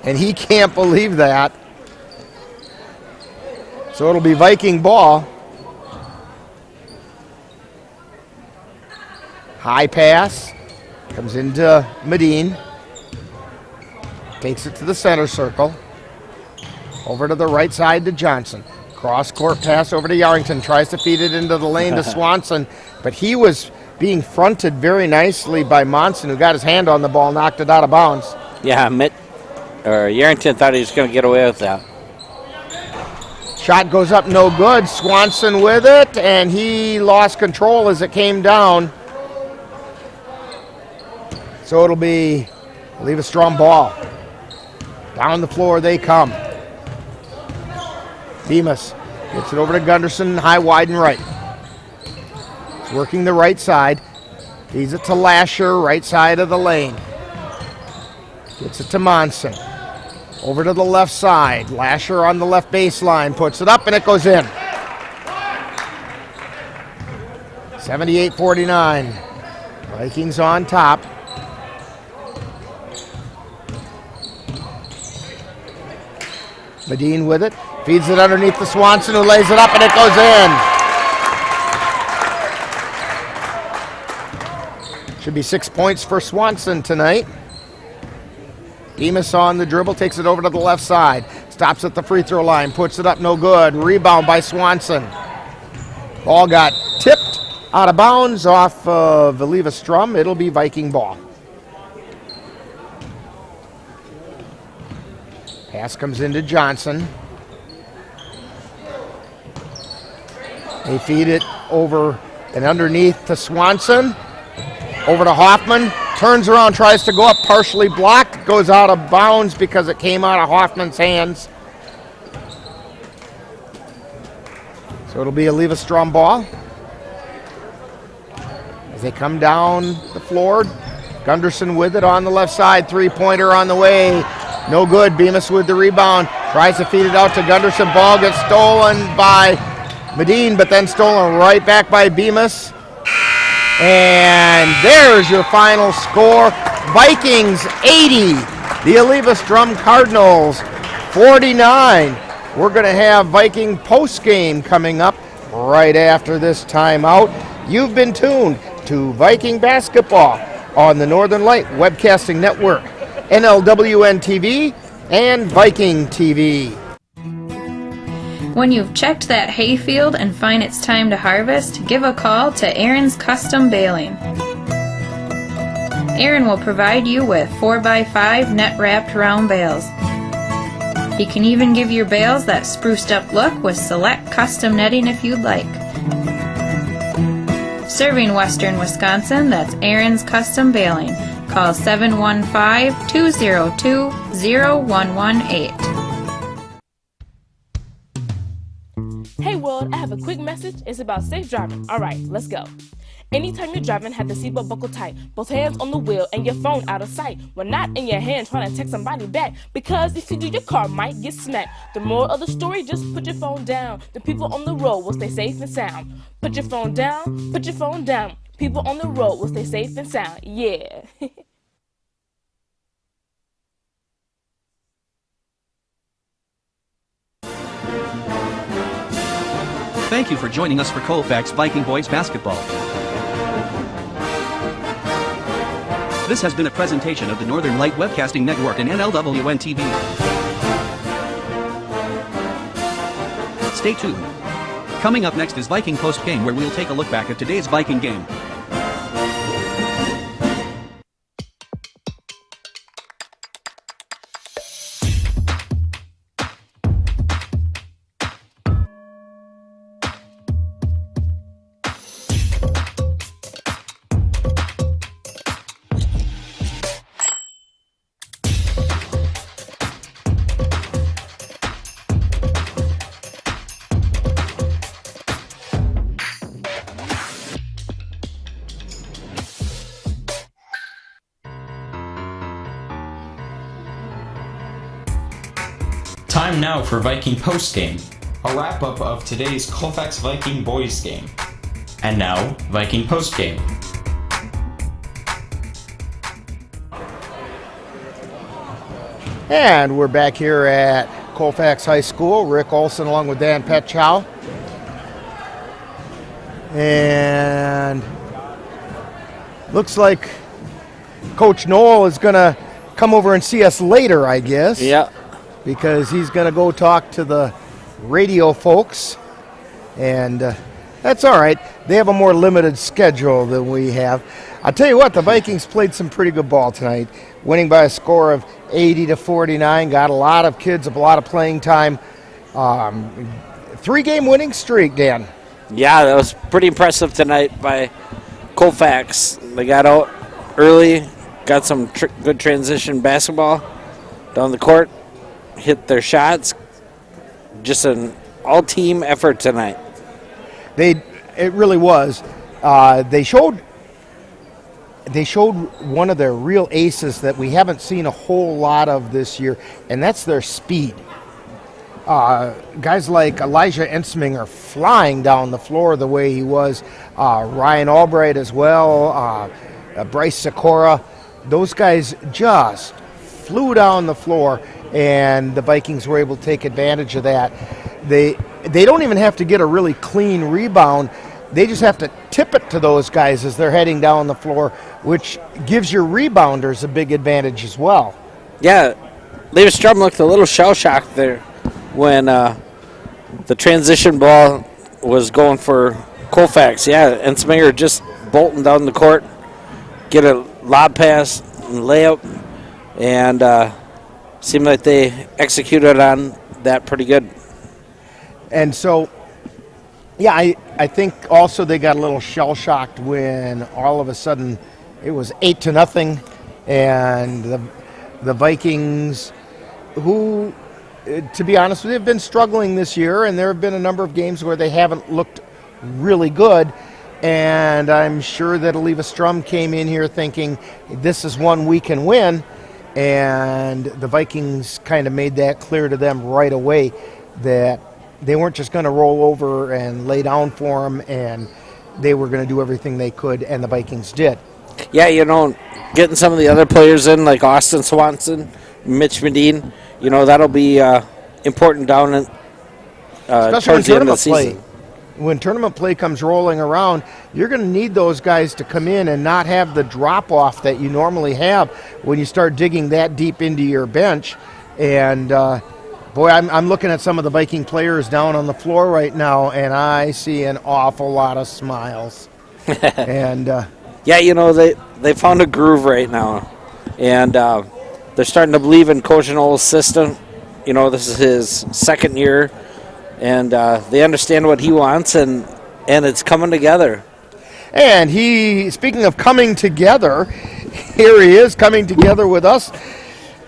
and he can't believe that. So it'll be Viking ball. High pass. Comes into Medina. Takes it to the center circle. Over to the right side to Johnson. Cross-court pass over to Yarrington. Tries to feed it into the lane to Swanson. But he was being fronted very nicely by Monson, who got his hand on the ball, knocked it out of bounds. Yeah, Yarrington thought he was going to get away with that. Shot goes up, no good. Swanson with it, and he lost control as it came down. So it'll be Eleva-Strum ball. Down the floor they come. Bemis gets it over to Gunderson, high, wide, and right. He's working the right side. Feeds it to Lasher, right side of the lane. Gets it to Monson. Over to the left side. Lasher on the left baseline. Puts it up, and it goes in. 78-49. Vikings on top. Medine with it. Feeds it underneath the Swanson, who lays it up, and it goes in. Should be 6 points for Swanson tonight. Bemis on the dribble, takes it over to the left side. Stops at the free throw line, puts it up, no good. Rebound by Swanson. Ball got tipped out of bounds off of Eleva-Strum. It'll be Viking ball. Pass comes into Johnson. They feed it over and underneath to Swanson. Over to Hoffman. Turns around, tries to go up, partially blocked. Goes out of bounds because it came out of Hoffman's hands. So it'll be a Eleva-Strum ball. As they come down the floor, Gunderson with it on the left side. Three-pointer on the way. No good. Bemis with the rebound. Tries to feed it out to Gunderson. Ball gets stolen by Medine, but then stolen right back by Bemis. And there's your final score. Vikings 80. The Eleva-Strum Cardinals 49. We're going to have Viking postgame coming up right after this timeout. You've been tuned to Viking basketball on the Northern Light Webcasting Network, NLWN-TV, and Viking TV. When you've checked that hayfield and find it's time to harvest, give a call to Aaron's Custom Baling. Aaron will provide you with 4x5 net-wrapped round bales. He can even give your bales that spruced up look with select custom netting if you'd like. Serving Western Wisconsin, that's Aaron's Custom Baling. Call 715-202-0118. Hey world, I have a quick message. It's about safe driving. Alright, let's go. Anytime you're driving, have the seatbelt buckled tight. Both hands on the wheel and your phone out of sight. When not in your hand trying to text somebody back. Because if you do, your car might get smacked. The moral of the story, just put your phone down. The people on the road will stay safe and sound. Put your phone down, put your phone down. People on the road will stay safe and sound. Yeah. Thank you for joining us for Colfax Viking Boys Basketball. This has been a presentation of the Northern Light Webcasting Network and NLWN-TV. Stay tuned. Coming up next is Viking Post Game, where we'll take a look back at today's Viking game. Time now for Viking Postgame, a wrap-up of today's Colfax Viking Boys game. And now, Viking Postgame. And we're back here at Colfax High School. Rick Olson along with Dan Petchow. And looks like Coach Noel is going to come over and see us later, I guess. Yeah. Because he's going to go talk to the radio folks. And That's all right. They have a more limited schedule than we have. I'll tell you what, the Vikings played some pretty good ball tonight, winning by a score of 80-49. Got a lot of kids, a lot of playing time. 3-game winning streak, Dan. Yeah, that was pretty impressive tonight by Colfax. They got out early, got some good transition basketball down the court, hit their shots. Just an all-team effort tonight. It really was. They showed one of their real aces that we haven't seen a whole lot of this year, and that's their speed. Guys like Elijah Ensminger flying down the floor the way he was. Ryan Albright as well. Bryce Sikora. Those guys just flew down the floor, and the Vikings were able to take advantage of that. They don't even have to get a really clean rebound. They just have to tip it to those guys as they're heading down the floor, which gives your rebounders a big advantage as well. Yeah, Eleva-Strum looked a little shell-shocked there when the transition ball was going for Colfax. Yeah, and Sminger just bolting down the court, get a lob pass and layup, and seemed like they executed on that pretty good. And so, yeah, I think also they got a little shell-shocked when all of a sudden it was 8-0, and the Vikings, who, to be honest with you, have been struggling this year, and there have been a number of games where they haven't looked really good, and I'm sure that Eleva-Strum came in here thinking this is one we can win, and the Vikings kind of made that clear to them right away that they weren't just going to roll over and lay down for them, and they were going to do everything they could, and the Vikings did. Yeah, getting some of the other players in, like Austin Swanson, Mitch Medine, that'll be important down in, towards the end of the season. When tournament play comes rolling around, you're going to need those guys to come in and not have the drop-off that you normally have when you start digging that deep into your bench. And boy, I'm looking at some of the Viking players down on the floor right now, and I see an awful lot of smiles. And yeah, they found a groove right now, and they're starting to believe in Coach Noel's system. This is his second year, and they understand what he wants, and it's coming together. And speaking of coming together, here he is coming together with us.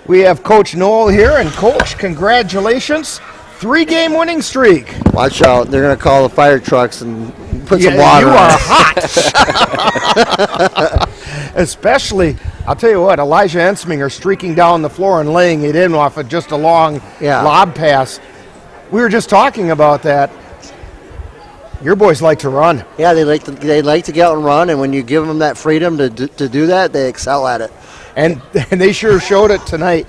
We have Coach Noel here, and Coach, congratulations. 3-game winning streak. Watch out. They're going to call the fire trucks and put some water on. You are hot. Especially, I'll tell you what, Elijah Ensminger streaking down the floor and laying it in off of just a long lob pass. We were just talking about that. Your boys like to run. Yeah, they like to get out and run, and when you give them that freedom to do that, they excel at it. And they sure showed it tonight.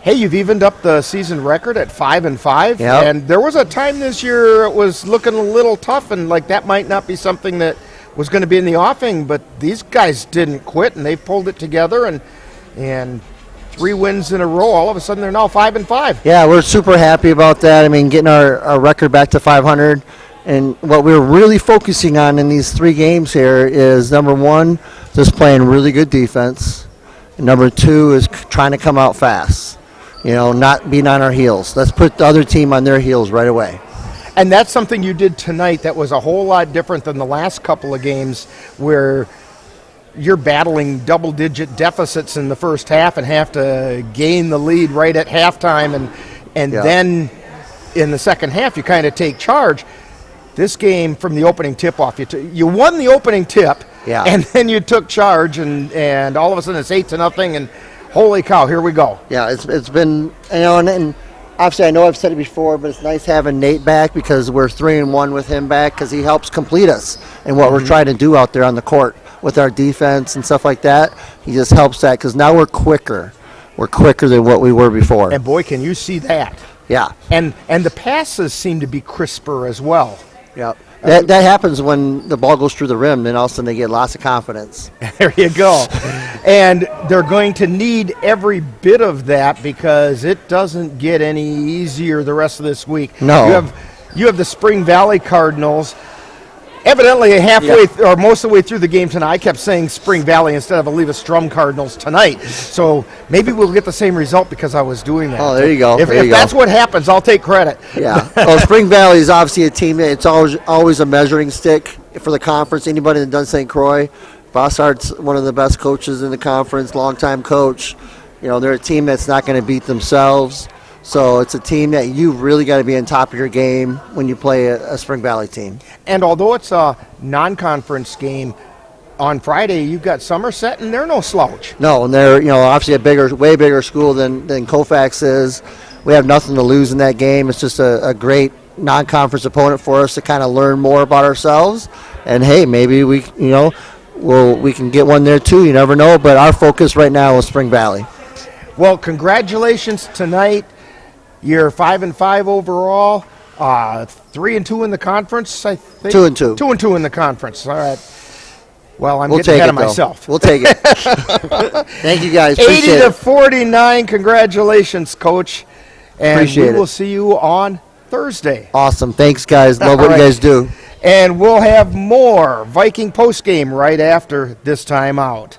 Hey, you've evened up the season record at 5-5, yep. And there was a time this year it was looking a little tough, and like that might not be something that was going to be in the offing, but these guys didn't quit, and they pulled it together, and 3 wins in a row. All of a sudden, they're now 5-5. Yeah, we're super happy about that. I mean, getting our record back to 500, and what we're really focusing on in these 3 games here is, number 1, just playing really good defense. And number 2 is trying to come out fast. Not being on our heels. Let's put the other team on their heels right away. And that's something you did tonight that was a whole lot different than the last couple of games where you're battling double-digit deficits in the first half and have to gain the lead right at halftime, and then in the second half you kind of take charge. This game, from the opening tip-off, you won the opening tip, and then you took charge, and all of a sudden it's 8-0, and holy cow, here we go. Yeah, it's been, and obviously I know I've said it before, but it's nice having Nate back because we're 3-1 with him back because he helps complete us in what we're trying to do out there on the court with our defense and stuff like that. He just helps that because now we're quicker. We're quicker than what we were before. And boy, can you see that. Yeah. And the passes seem to be crisper as well. Yep. That happens when the ball goes through the rim, then all of a sudden they get lots of confidence. There you go. And they're going to need every bit of that because it doesn't get any easier the rest of this week. No. You have the Spring Valley Cardinals. Evidently, halfway or most of the way through the game tonight, I kept saying Spring Valley instead of Eleva-Strum Cardinals tonight. So maybe we'll get the same result because I was doing that. Oh, there you go. If that's what happens, I'll take credit. Yeah. Well, Spring Valley is obviously a team that it's always a measuring stick for the conference. Anybody that done St. Croix, Bossard's one of the best coaches in the conference, longtime coach. You know, they're a team that's not going to beat themselves. So it's a team that you really got to be on top of your game when you play a Spring Valley team. And although it's a non-conference game, on Friday you've got Somerset, and they're no slouch. No, and they're obviously way bigger school than Colfax is. We have nothing to lose in that game. It's just a great non-conference opponent for us to kind of learn more about ourselves. And hey, maybe we can get one there too. You never know. But our focus right now is Spring Valley. Well, congratulations tonight. You're 5-5 overall, 3-2 in the conference, I think. 2-2. 2-2 in the conference. All right. Well, We'll getting take ahead it, of myself. We'll take it. Thank you, guys. Appreciate 80-49. Congratulations, Coach. And Appreciate we will it. see you on Thursday. Awesome. Thanks, guys. Love what you guys do. And we'll have more Viking postgame right after this time out.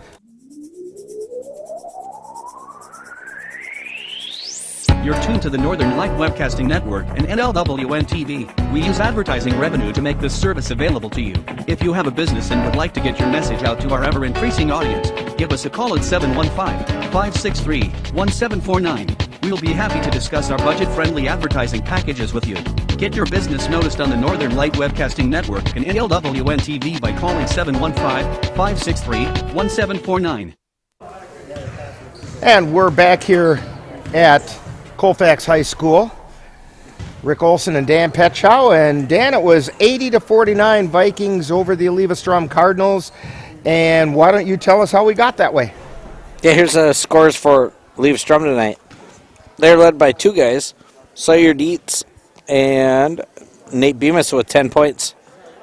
You're tuned to the Northern Light Webcasting Network and NLWN-TV. We use advertising revenue to make this service available to you. If you have a business and would like to get your message out to our ever-increasing audience, give us a call at 715-563-1749. We'll be happy to discuss our budget-friendly advertising packages with you. Get your business noticed on the Northern Light Webcasting Network and NLWN-TV by calling 715-563-1749. And we're back here at Colfax High School. Rick Olson and Dan Petchow. And Dan, it was 80-49 Vikings over the Eleva-Strum Cardinals. And why don't you tell us how we got that way? Yeah, here's the scores for Eleva-Strum tonight. They're led by two guys, Sawyer Dietz and Nate Bemis with 10 points.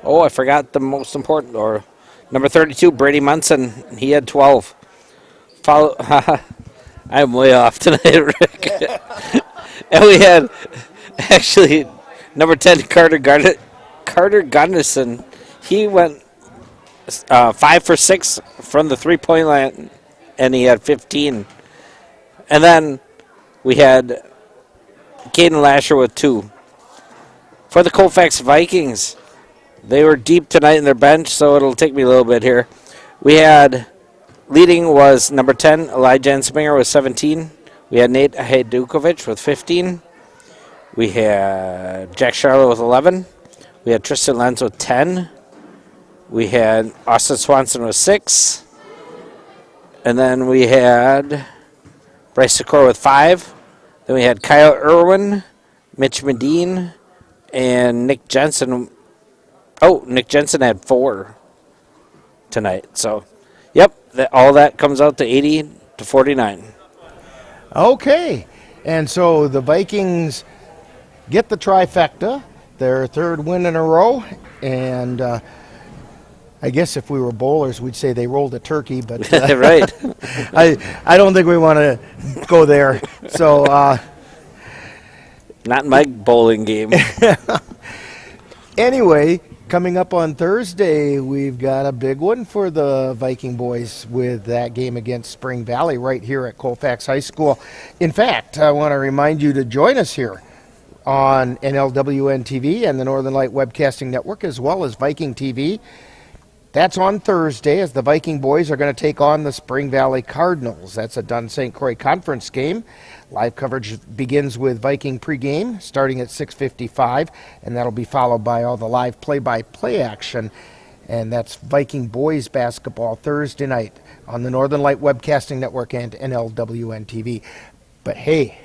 Oh, I forgot the most important, or number 32, Brady Munson. He had 12. I'm way off tonight, Rick. And we had, actually, number 10, Carter Gunderson. He went 5 for 6 from the three-point line, and he had 15. And then we had Caden Lasher with 2. For the Colfax Vikings, they were deep tonight in their bench, so it'll take me a little bit here. We had... Leading was number 10, Elijah Ensminger with 17. We had Nate Hadukovic with 15. We had Jack Charlotte with 11. We had Tristan Lenz with 10. We had Austin Swanson with 6. And then we had Bryce Secor with 5. Then we had Kyle Irwin, Mitch Medine, and Nick Jensen. Oh, Nick Jensen had 4 tonight. So, yep. All that comes out to 80-49. Okay, and so the Vikings get the trifecta, their third win in a row, and I guess if we were bowlers, we'd say they rolled a turkey, but right. I don't think we want to go there. So not in my bowling game. Anyway. Coming up on Thursday, we've got a big one for the Viking boys with that game against Spring Valley right here at Colfax High School. In fact, I want to remind you to join us here on NLWN-TV and the Northern Light Webcasting Network, as well as Viking TV. That's on Thursday as the Viking boys are going to take on the Spring Valley Cardinals. That's a Dunn St. Croix conference game. Live coverage begins with Viking pregame starting at 6:55, and that'll be followed by all the live play-by-play action. And that's Viking Boys Basketball Thursday night on the Northern Light Webcasting Network and NLWN-TV. But hey,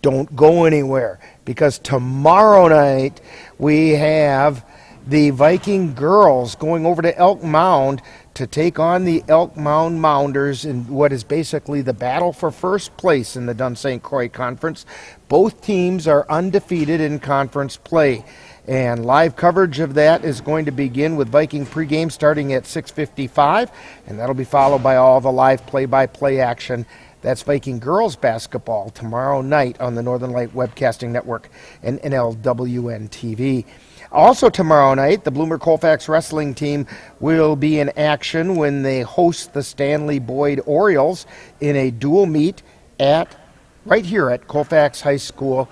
don't go anywhere, because tomorrow night we have the Viking girls going over to Elk Mound to take on the Elk Mound Mounders in what is basically the battle for first place in the Dunn St. Croix Conference. Both teams are undefeated in conference play. And live coverage of that is going to begin with Viking pregame starting at 6:55, and that'll be followed by all the live play-by-play action. That's Viking girls basketball tomorrow night on the Northern Light Webcasting Network and NLWN-TV. Also tomorrow night, the Bloomer Colfax wrestling team will be in action when they host the Stanley Boyd Orioles in a dual meet right here at Colfax High School.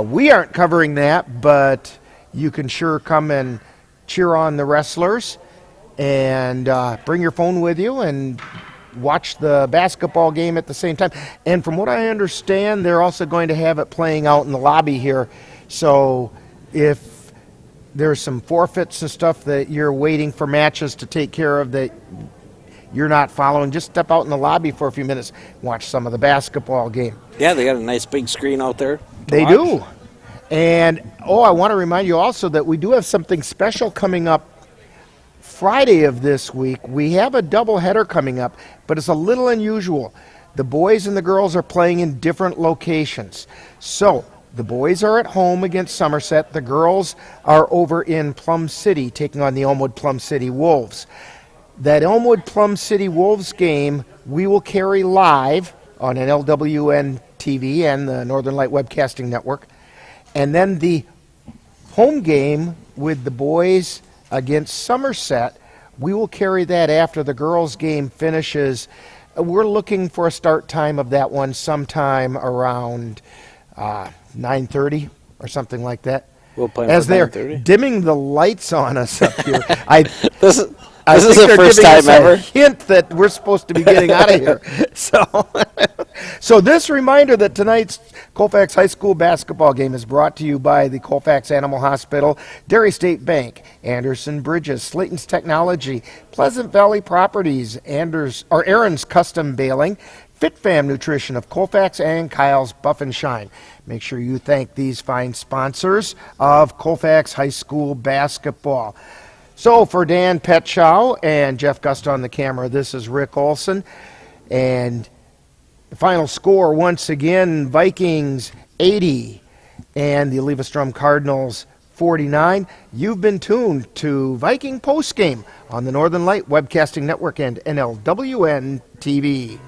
We aren't covering that, but you can sure come and cheer on the wrestlers and bring your phone with you and watch the basketball game at the same time. And from what I understand, they're also going to have it playing out in the lobby here. So if there's some forfeits and stuff that you're waiting for matches to take care of that you're not following, just step out in the lobby for a few minutes, watch some of the basketball game. Yeah, they got a nice big screen out there. They do. And, I want to remind you also that we do have something special coming up Friday of this week. We have a doubleheader coming up, but it's a little unusual. The boys and the girls are playing in different locations. So the boys are at home against Somerset. The girls are over in Plum City taking on the Elmwood Plum City Wolves. That Elmwood Plum City Wolves game we will carry live on NLWN-TV and the Northern Light Webcasting Network. And then the home game with the boys against Somerset, we will carry that after the girls' game finishes. We're looking for a start time of that one sometime around 9:30 or something like that. We'll play as they're 9:30. Dimming the lights on us up here. This is the first time ever. Hint that we're supposed to be getting out of here. So this reminder that tonight's Colfax High School basketball game is brought to you by the Colfax Animal Hospital, Dairy State Bank, Anderson Bridges, Slayton's Technology, Pleasant Valley Properties, Aaron's Custom Baling, FitFam Nutrition of Colfax, and Kyle's Buff and Shine. Make sure you thank these fine sponsors of Colfax High School basketball. So for Dan Petschow and Jeff Gust on the camera, this is Rick Olson. And the final score, once again, Vikings 80 and the Eleva-Strum Cardinals 49. You've been tuned to Viking Postgame on the Northern Light Webcasting Network and NLWN-TV.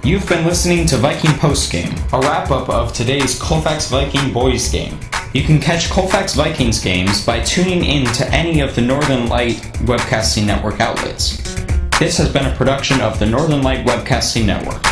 You've been listening to Viking Postgame, a wrap-up of today's Colfax Viking Boys game. You can catch Colfax Vikings games by tuning in to any of the Northern Light Webcasting Network outlets. This has been a production of the Northern Light Webcasting Network.